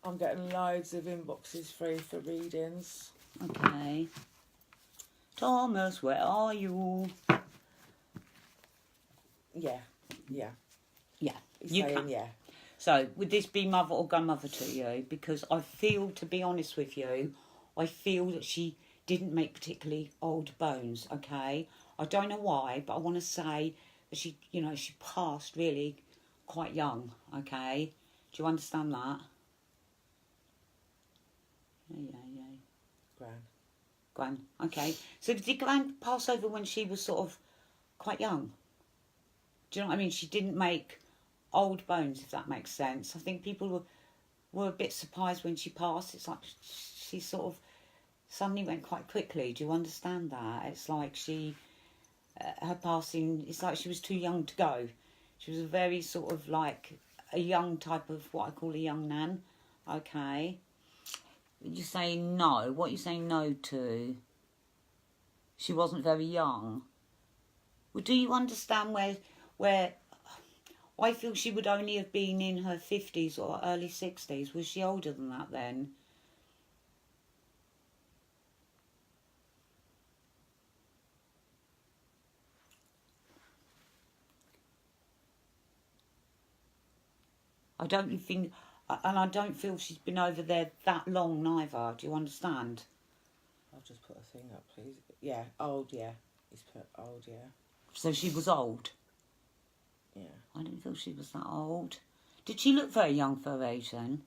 I'm getting loads of inboxes free for readings. Okay. Thomas, where are you? Yeah. Yeah. He's You saying can. yeah. So, would this be mother or grandmother to you? Because I feel, to be honest with you, I feel that she didn't make particularly old bones, okay? I don't know why, but I want to say that she, you know, she passed really quite young, okay? Do you understand that? Yeah. Gran. Gran, okay. So did Gran pass over when she was sort of quite young? Do you know what I mean? She didn't make old bones, if that makes sense. I think people were a bit surprised when she passed. It's like she sort of suddenly went quite quickly. Do you understand that? It's like she, her passing, it's like she was too young to go. She was a very sort of like a young type of what I call a young nan. Okay. You're saying no. What are you saying no to? She wasn't very young. Well, do you understand where I feel she would only have been in her 50s or early 60s? Was she older than that then? I don't think, and I don't feel she's been over there that long neither. Do you understand? I'll just put a thing up, please. Yeah, old, yeah. He's put old, yeah. So she was old? Yeah. I didn't feel she was that old. Did she look very young for her age then?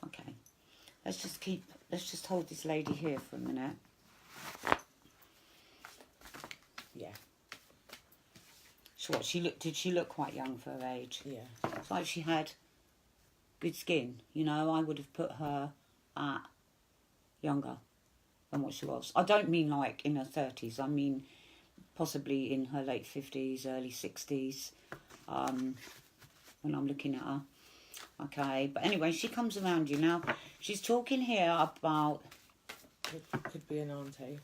Okay. Let's just hold this lady here for a minute. Yeah. So what, did she look quite young for her age? Yeah. It's like she had good skin, you know. I would have put her at younger than what she was. I don't mean like in her 30s. I mean possibly in her late 50s, early 60s, when I'm looking at her. Okay, but anyway, she comes around you now. She's talking here about... Could be an auntie.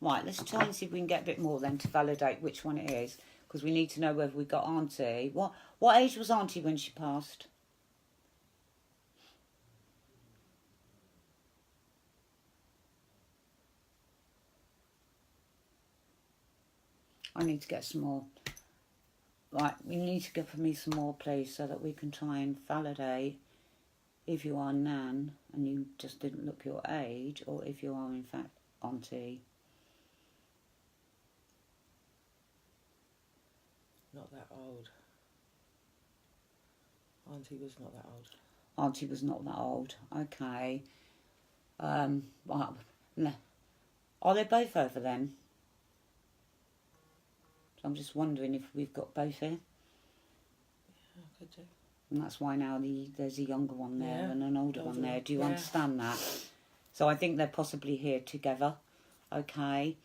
Right, let's try and see if we can get a bit more then to validate which one it is, because we need to know whether we got auntie. What age was auntie when she passed? I need to get some more. Right, we need to get for me some more, please, so that we can try and validate if you are nan and you just didn't look your age, or if you are in fact auntie. Not that old. Auntie was not that old. Auntie was not that old. Okay. Right. Are they both over then? So I'm just wondering if we've got both here. Yeah, I could do. And that's why now there's a younger one there Yeah, and an older one there. Do you yeah. understand that? So I think they're possibly here together. Okay.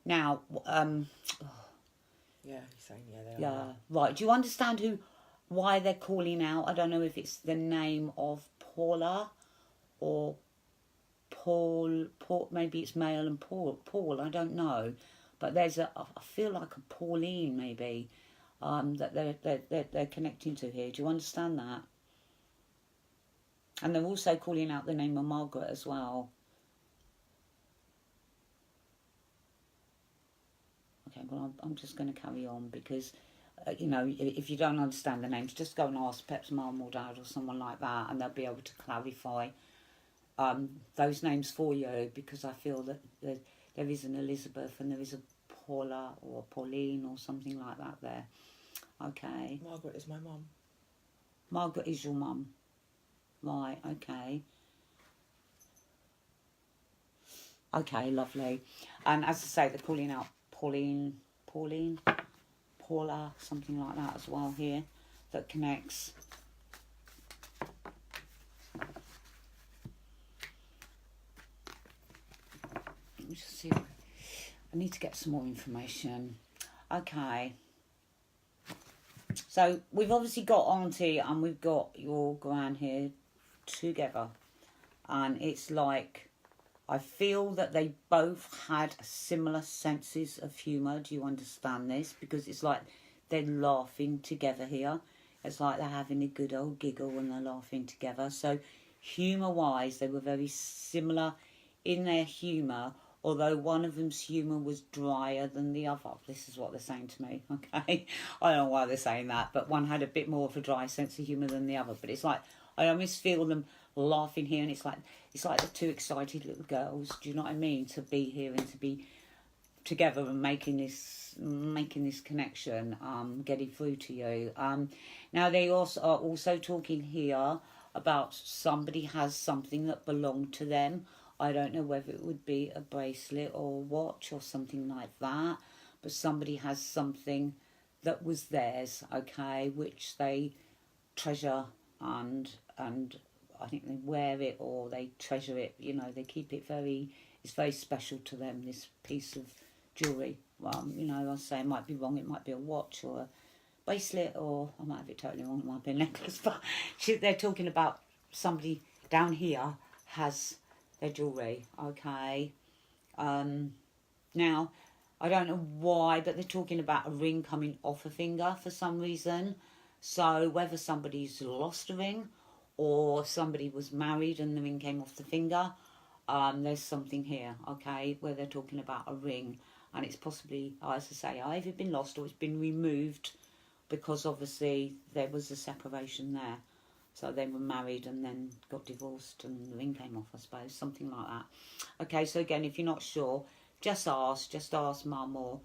Now, Yeah, he's saying they yeah, are. right. Do you understand why they're calling out? I don't know if it's the name of Paula or Paul. Maybe it's male and Paul. I don't know, but I feel like a Pauline maybe that they're connecting to here. Do you understand that? And they're also calling out the name of Margaret as well. Okay, well, I'm just going to carry on because, you know, if you don't understand the names, just go and ask Pep's mum or dad or someone like that, and they'll be able to clarify those names for you, because I feel that there is an Elizabeth and there is a Paula or Pauline or something like that there. Okay. Margaret is my mum. Margaret is your mum. Right, okay. Okay, lovely. And as I say, they're calling out Pauline, Paula, something like that as well here, that connects. Let me just see. I need to get some more information. Okay. So we've obviously got auntie and we've got your gran here together. And it's like, I feel that they both had similar senses of humour. Do you understand this? Because it's like they're laughing together here. It's like they're having a good old giggle when they're laughing together. So humour-wise, they were very similar in their humour, although one of them's humour was drier than the other. This is what they're saying to me, okay? I don't know why they're saying that, but one had a bit more of a dry sense of humour than the other. But it's like, I almost feel them laughing here, and it's like the two excited little girls, do you know what I mean? To be here and to be together and making this connection, getting through to you. Now they also are also talking here about somebody has something that belonged to them. I don't know whether it would be a bracelet or a watch or something like that, but somebody has something that was theirs, okay, which they treasure and I think they wear it or they treasure it, you know, they keep it it's very special to them, this piece of jewellery. You know, I say it might be wrong, it might be a watch or a bracelet, or I might have it totally wrong, it might be a necklace, but they're talking about somebody down here has their jewellery, okay. Now, I don't know why, but they're talking about a ring coming off a finger for some reason. So whether somebody's lost a ring or somebody was married and the ring came off the finger, there's something here, okay, where they're talking about a ring. And it's possibly, as I say, either been lost or it's been removed because obviously there was a separation there. So they were married and then got divorced and the ring came off, I suppose, something like that. Okay, so again, if you're not sure, just ask mum or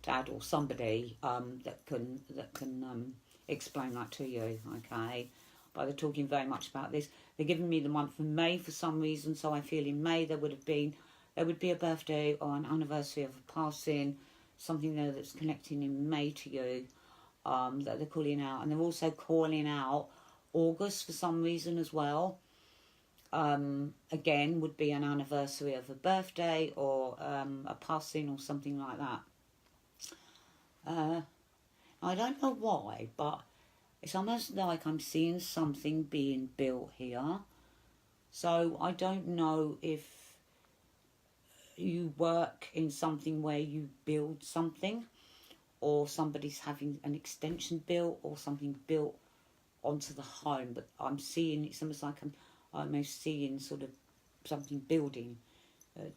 dad or somebody that can explain that to you, okay? But they're talking very much about this. They're giving me the month of May for some reason, so I feel in May there would be a birthday or an anniversary of a passing, something there that's connecting in May to you, that they're calling out. And they're also calling out August for some reason as well. Again, would be an anniversary of a birthday or a passing or something like that. I don't know why, but it's almost like I'm seeing something being built here. So I don't know if you work in something where you build something, or somebody's having an extension built or something built onto the home. But I'm seeing, it's almost like I'm almost seeing sort of something building.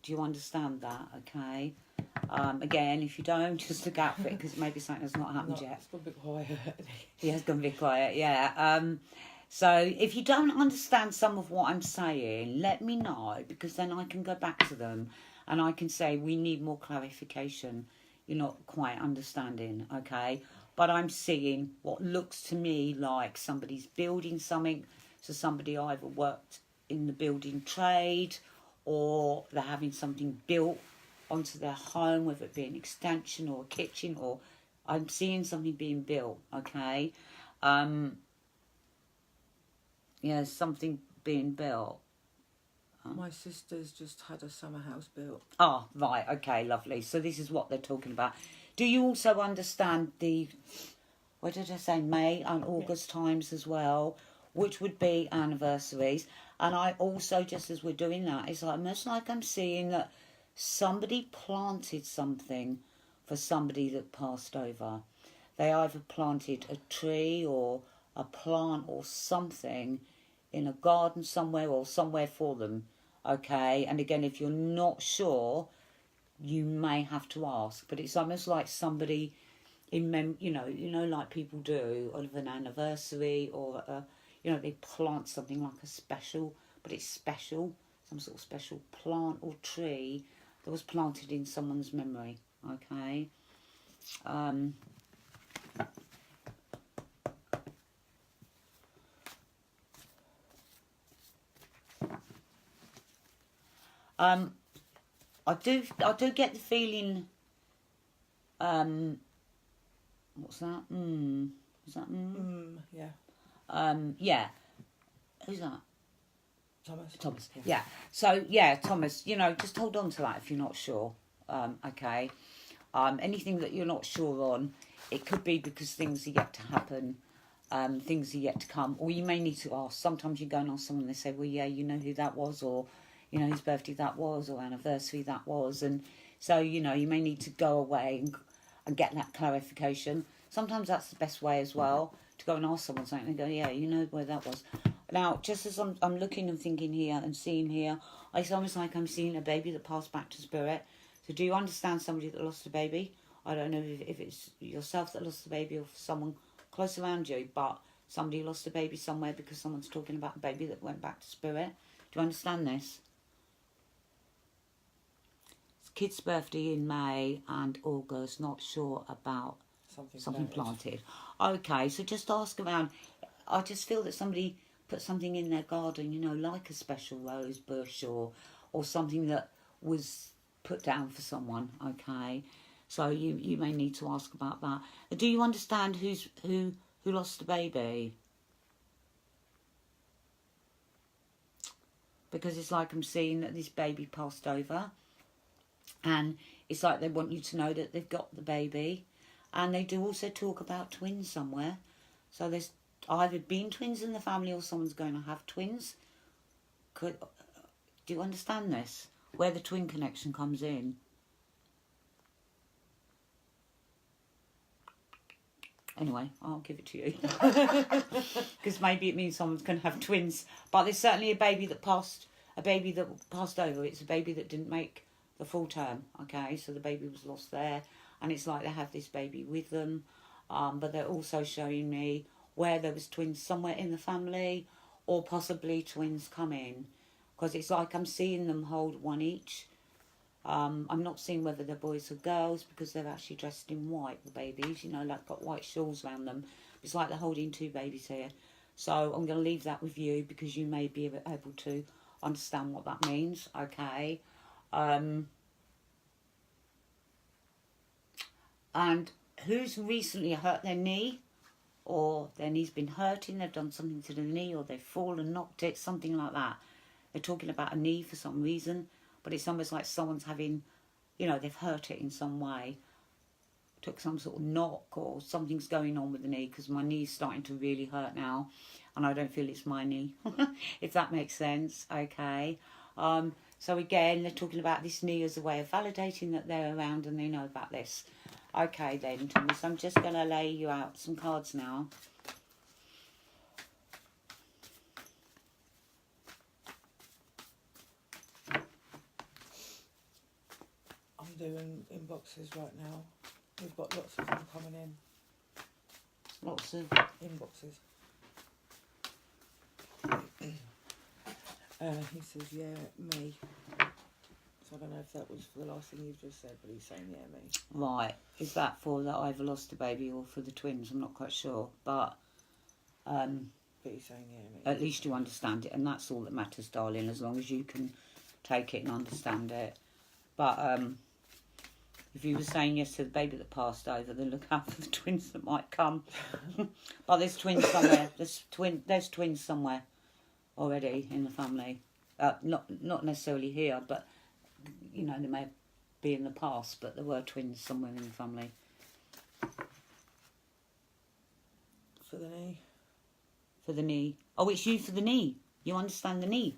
Do you understand that? Okay. Again, if you don't, just look out for it because maybe something has not happened yet. It's gone a bit quiet. Yeah, it's gone a bit quiet, yeah. So if you don't understand some of what I'm saying, let me know, because then I can go back to them and I can say we need more clarification. You're not quite understanding, okay? But I'm seeing what looks to me like somebody's building something. So somebody either worked in the building trade or they're having something built onto their home, whether it be an extension or a kitchen, or I'm seeing something being built, okay? Yeah, something being built. My sister's just had a summer house built. Oh, right, okay, lovely. So this is what they're talking about. Do you also understand what did I say, May and August times as well, which would be anniversaries? And I also, just as we're doing that, it's almost like I'm seeing that somebody planted something for somebody that passed over. They either planted a tree or a plant or something in a garden somewhere or somewhere for them, okay? And again, if you're not sure, you may have to ask. But it's almost like somebody, you know, like people do of an anniversary or, they plant something like a special, but it's special, some sort of special plant or tree that was planted in someone's memory, okay? I do get the feeling. What's that? Is that? Yeah. Yeah. Who's that? Thomas. Yeah. So yeah, Thomas. Just hold on to that if you're not sure. Okay. Anything that you're not sure on, it could be because things are yet to happen. Things are yet to come, or you may need to ask. Sometimes you go and ask someone, they say, well, yeah, you know who that was, or you know whose birthday that was, or anniversary that was, and so you may need to go away and get that clarification. Sometimes that's the best way as well, to go and ask someone something and go, yeah, you know where that was. Now, just as I'm looking and thinking here and seeing here, it's almost like I'm seeing a baby that passed back to spirit. So do you understand somebody that lost a baby? I don't know if it's yourself that lost the baby or someone close around you, but somebody lost a baby somewhere because someone's talking about a baby that went back to spirit. Do you understand this? It's kid's birthday in May and August, not sure about something planted. Okay, so just ask around. I just feel that somebody put something in their garden, you know, like a special rose bush or something that was put down for someone, okay? So you may need to ask about that. Do you understand who lost the baby? Because it's like I'm seeing that this baby passed over, and it's like they want you to know that they've got the baby, and they do also talk about twins somewhere. So there's either been twins in the family or someone's going to have twins. Do you understand this? Where the twin connection comes in. Anyway, I'll give it to you. Because maybe it means someone's going to have twins. But there's certainly a baby that passed over. It's a baby that didn't make the full term, okay? So the baby was lost there. And it's like they have this baby with them. But they're also showing me where there was twins somewhere in the family, or possibly twins coming. Because it's like I'm seeing them hold one each. I'm not seeing whether they're boys or girls because they're actually dressed in white, the babies, you know, like got white shawls around them. It's like they're holding two babies here. So I'm going to leave that with you because you may be able to understand what that means, okay? And who's recently hurt their knee, or their knee's been hurting, they've done something to the knee, or they've fallen, knocked it, something like that. They're talking about a knee for some reason. But it's almost like someone's having, you know, they've hurt it in some way. Took some sort of knock or something's going on with the knee because my knee's starting to really hurt now. And I don't feel it's my knee, if that makes sense, okay. So again, they're talking about this knee as a way of validating that they're around and they know about this. Okay then, Thomas, I'm just going to lay you out some cards now. Doing inboxes right now. We've got lots of them coming in. Lots of inboxes. He says, yeah, me. So I don't know if that was for the last thing you've just said, but he's saying, yeah, me. Right. Is that for that I've lost a baby or for the twins? I'm not quite sure. But he's saying, yeah, me. At least you understand it, and that's all that matters, darling, as long as you can take it and understand it. But if you were saying yes to the baby that passed over, then look out for the twins that might come. But there's twins somewhere. There's twins somewhere already in the family. Not necessarily here, but you know, they may be in the past, but there were twins somewhere in the family. For the knee. For the knee. Oh, it's you for the knee. You understand the knee.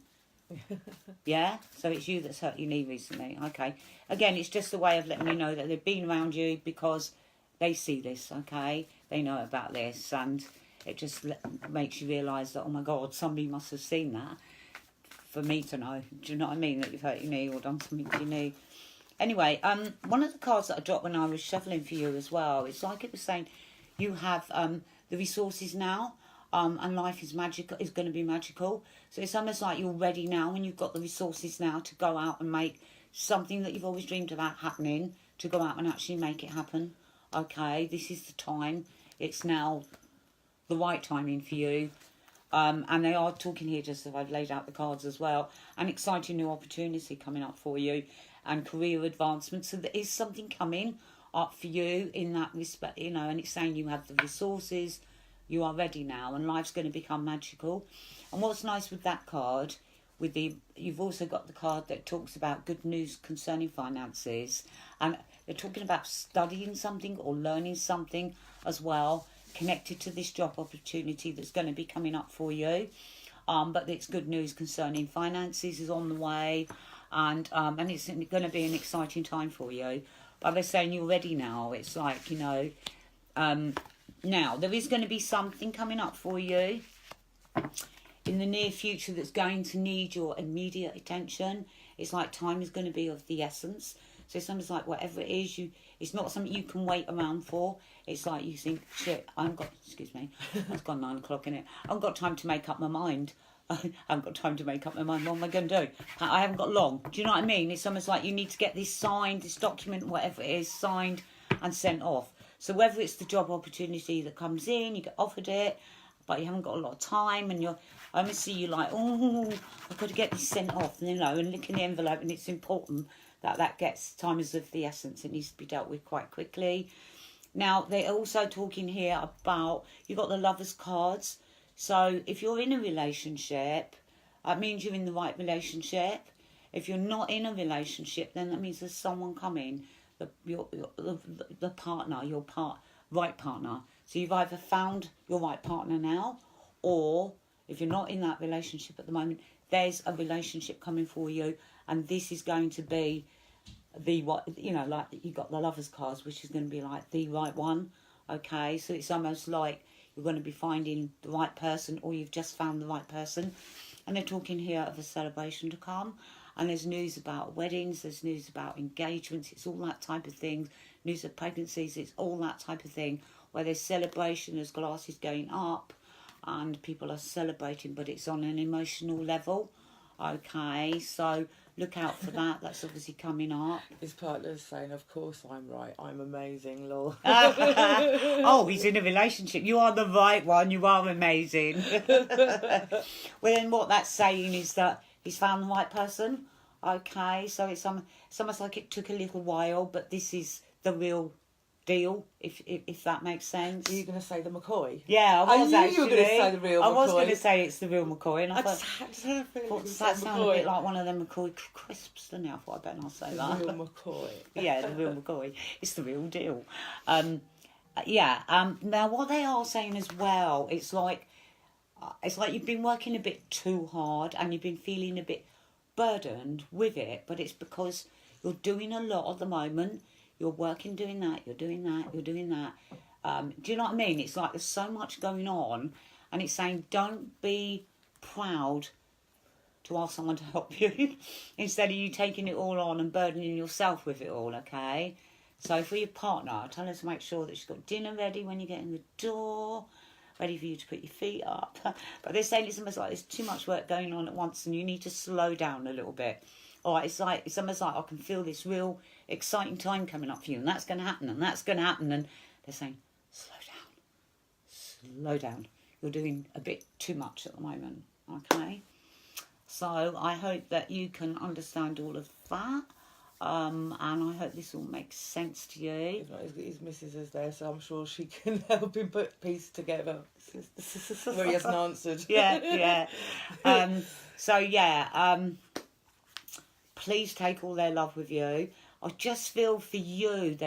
Yeah, so it's you that's hurt your knee recently. Okay, again, it's just a way of letting you know that they've been around you because they see this. Okay, they know about this, and it just makes you realise that, oh my God, somebody must have seen that for me to know. Do you know what I mean? That you've hurt your knee or done something to your knee. Anyway, one of the cards that I dropped when I was shuffling for you as well, it's like it was saying you have the resources now. And life is magical, is going to be magical. So it's almost like you're ready now and you've got the resources now to go out and make something that you've always dreamed about happening, to go out and actually make it happen. Okay, this is the time. It's now the right timing for you. And they are talking here, just as I've laid out the cards as well, an exciting new opportunity coming up for you and career advancement. So there is something coming up for you in that respect, you know, and it's saying you have the resources. You are ready now, and life's going to become magical. And what's nice with that card, you've also got the card that talks about good news concerning finances, and they're talking about studying something or learning something as well, connected to this job opportunity that's going to be coming up for you. But it's good news concerning finances is on the way, and it's going to be an exciting time for you. But they're saying you're ready now. It's like, you know. Now, there is going to be something coming up for you in the near future that's going to need your immediate attention. It's like time is going to be of the essence. So sometimes like whatever it is, it's not something you can wait around for. It's like you think, shit, I haven't got, excuse me, it's gone 9 o'clock in it. I haven't got time to make up my mind. I haven't got time to make up my mind. What am I going to do? I haven't got long. Do you know what I mean? It's almost like you need to get this signed, this document, whatever it is, signed and sent off. So whether it's the job opportunity that comes in, you get offered it, but you haven't got a lot of time, and I almost see you like, oh, I've got to get this sent off, you know, and look in the envelope, and it's important that gets, time is of the essence. It needs to be dealt with quite quickly. Now, they're also talking here about, you've got the lovers cards. So if you're in a relationship, that means you're in the right relationship. If you're not in a relationship, then that means there's someone coming, the partner, right partner. So you've either found your right partner now, or if you're not in that relationship at the moment, there's a relationship coming for you, and this is going to be the what, you know, like you got the lovers cards, which is going to be like the right one. Okay, so it's almost like you're going to be finding the right person, or you've just found the right person. And they're talking here of a celebration to come, and there's news about weddings, there's news about engagements, it's all that type of thing, news of pregnancies, it's all that type of thing, where there's celebration, there's glasses going up and people are celebrating, but it's on an emotional level. Okay, so look out for that. That's obviously coming up. His partner's saying, of course I'm right. I'm amazing, lol. Oh, he's in a relationship. You are the right one. You are amazing. Well, then what that's saying is that he's found the right person. Okay, so it's almost like it took a little while, but this is the real deal, if that makes sense. Are you going to say the McCoy? Yeah, I was knew actually. you were going to say the real McCoy. I was going to say it's the real McCoy, and I thought, that sounded a bit like one of them McCoy crisps, didn't it? I thought I better not say that. The real McCoy. Yeah, the real McCoy. It's the real deal. Now what they are saying as well, it's like you've been working a bit too hard and you've been feeling a bit burdened with it, but it's because you're doing a lot at the moment. You're working, doing that, you're doing that, you're doing that. Do you know what I mean? It's like there's so much going on, and it's saying don't be proud to ask someone to help you instead of you taking it all on and burdening yourself with it all, okay? So for your partner, tell her to make sure that she's got dinner ready when you get in the door, ready for you to put your feet up. But they're saying it's almost like there's too much work going on at once and you need to slow down a little bit. All right, it's almost like I can feel this real exciting time coming up for you, and that's going to happen, and that's going to happen. And they're saying, slow down. You're doing a bit too much at the moment, okay? So I hope that you can understand all of that, and I hope this all makes sense to you. His missus is there, so I'm sure she can help him put peace together. Where he hasn't answered. Yeah. Please take all their love with you. I just feel for you,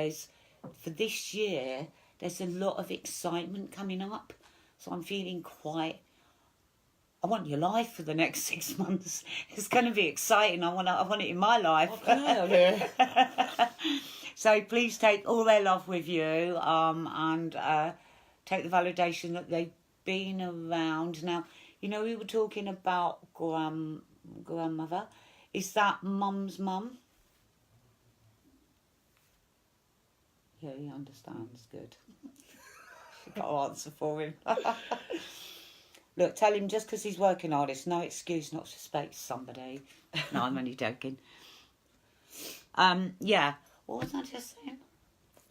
for this year, there's a lot of excitement coming up. So I'm feeling I want your life for the next 6 months. It's going to be exciting. I want it in my life. So please take all their love with you, and take the validation that they've been around. Now, you know, we were talking about grandmother. Is that Mum's mum? Yeah, he understands. Good. Got to answer for him. Look, tell him just because he's working hard, it's no excuse not to speak to somebody. No, I'm only joking. Yeah. What was I just saying?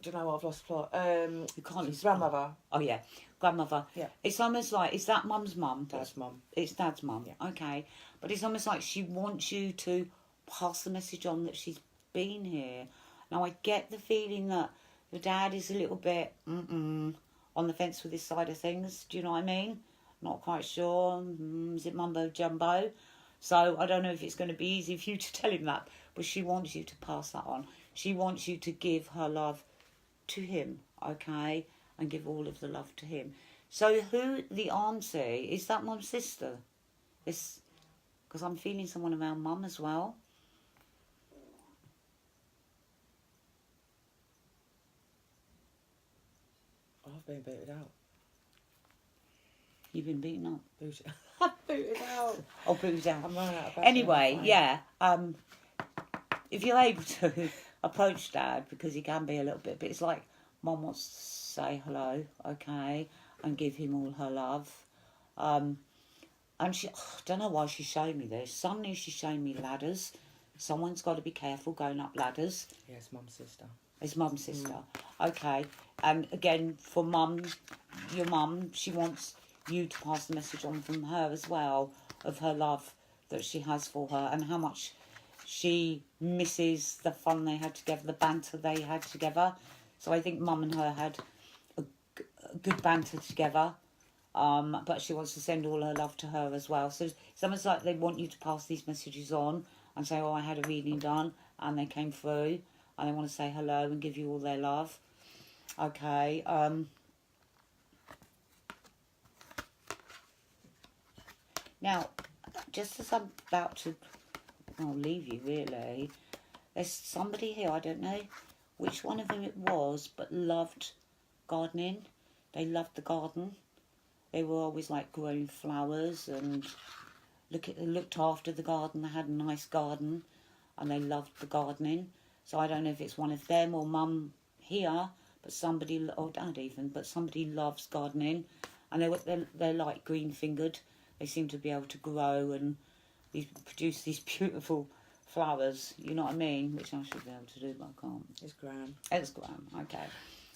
Do you know what? I've lost plot. You can't lose grandmother. Oh, yeah. Grandmother. Yeah. It's almost like, is that Mum's mum? Dad's mum. It's Dad's mum. Yeah. Okay. But it's almost like she wants you to pass the message on that she's been here. Now, I get the feeling that your dad is a little bit on the fence with this side of things. Do you know what I mean? Not quite sure. Is it mumbo jumbo? So I don't know if it's going to be easy for you to tell him that, but she wants you to pass that on. She wants you to give her love to him, okay? And give all of the love to him. So who, the auntie, is that Mum's sister? Because I'm feeling someone around Mum as well. I've been booted out. You've been beaten up? I've booted out. I'll put it down. I'm running out of battery. Anyway, yeah. If you're able to approach Dad, because he can be a little bit, but it's like Mum wants to say hello, okay, and give him all her love. And she, I don't know why she's showing me this. Suddenly she's showing me ladders. Someone's got to be careful going up ladders. Yes, Mum's sister. It's Mum's sister. Okay. And again, for Mum, your Mum, she wants you to pass the message on from her as well, of her love that she has for her and how much she misses the fun they had together, the banter they had together. So I think Mum and her had a good banter together. But she wants to send all her love to her as well. So it's almost like they want you to pass these messages on and say, oh, I had a reading done and they came through and they want to say hello and give you all their love. Okay. Now, just as I'm about to leave you, really, there's somebody here, I don't know which one of them it was, but loved gardening. They loved the garden. They were always like growing flowers and looked after the garden. They had a nice garden and they loved the gardening. So I don't know if it's one of them or Mum here, but somebody, or Dad even, but somebody loves gardening. And they're like green-fingered. They seem to be able to grow and produce these beautiful flowers, you know what I mean? Which I should be able to do, but I can't. It's Graham. It's Graham, okay.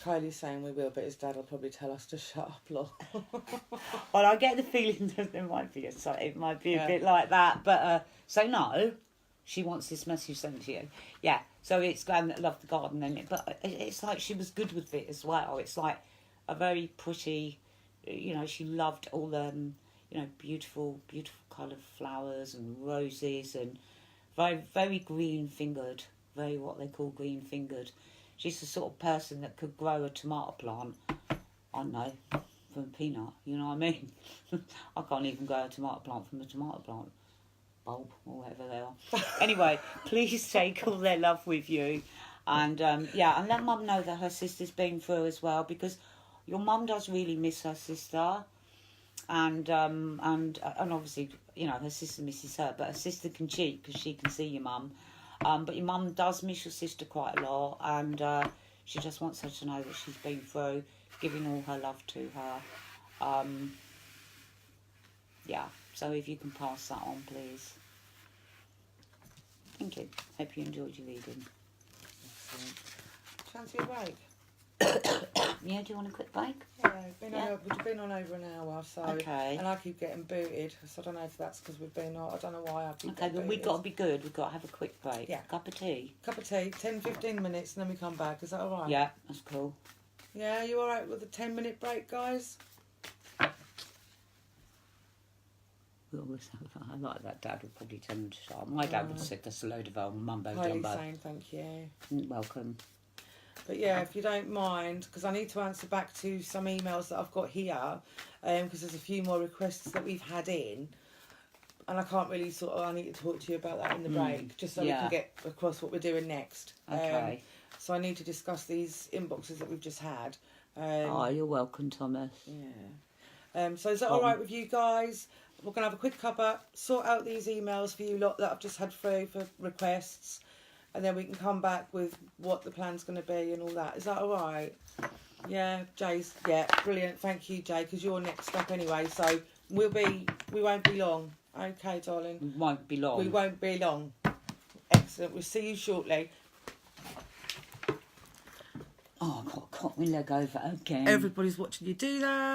Kylie's saying we will, but his dad will probably tell us to shut up, lol. Well, I get the feeling that it might be a bit like that, but so no, she wants this message sent to you. Yeah, so it's Graham that loved the garden, but it's like she was good with it as well. It's like a very pretty, she loved all the, beautiful coloured flowers and roses and very, very green-fingered, very what they call green-fingered. She's the sort of person that could grow a tomato plant, I don't know, from a peanut, you know what I mean? I can't even grow a tomato plant from a tomato plant bulb or whatever they are. Anyway, please take all their love with you. And, and let Mum know that her sister's been through as well, because your Mum does really miss her sister. And obviously, her sister misses her, but her sister can cheat because she can see your Mum. But your Mum does miss your sister quite a lot, and she just wants her to know that she's been through, giving all her love to her. So if you can pass that on, please. Thank you. Hope you enjoyed your reading. Excellent. Fancy a break? Yeah, do you want a quick break? Yeah, we've been on over an hour, so. Okay. And I keep getting booted, so I don't know if that's because we've been on. I don't know why I keep Okay, getting but we've got to be good. We've got to have a quick break. Yeah. Cup of tea. Cup of tea, 10-15 minutes, and then we come back. Is that all right? Yeah, that's cool. Yeah, you all right with a 10-minute break, guys? We always have. I like that. Dad would probably tell them to shut up. My dad would have said that's a load of old mumbo Highly jumbo. saying thank you. Welcome. But yeah, if you don't mind, because I need to answer back to some emails that I've got here, because there's a few more requests that we've had in, and I can't really I need to talk to you about that in the break, just so we can get across what we're doing next. Okay. So I need to discuss these inboxes that we've just had. You're welcome, Thomas. Yeah. So is that all right with you guys? We're going to have a quick cuppa, sort out these emails for you lot that I've just had through for requests, and then we can come back with what the plan's going to be and all that. Is that all right? Yeah, Jay's, brilliant. Thank you, Jay, because you're next up anyway, so we won't be long. Okay, darling. We won't be long. We won't be long. Excellent. We'll see you shortly. Oh, I got my leg over again. Everybody's watching you do that.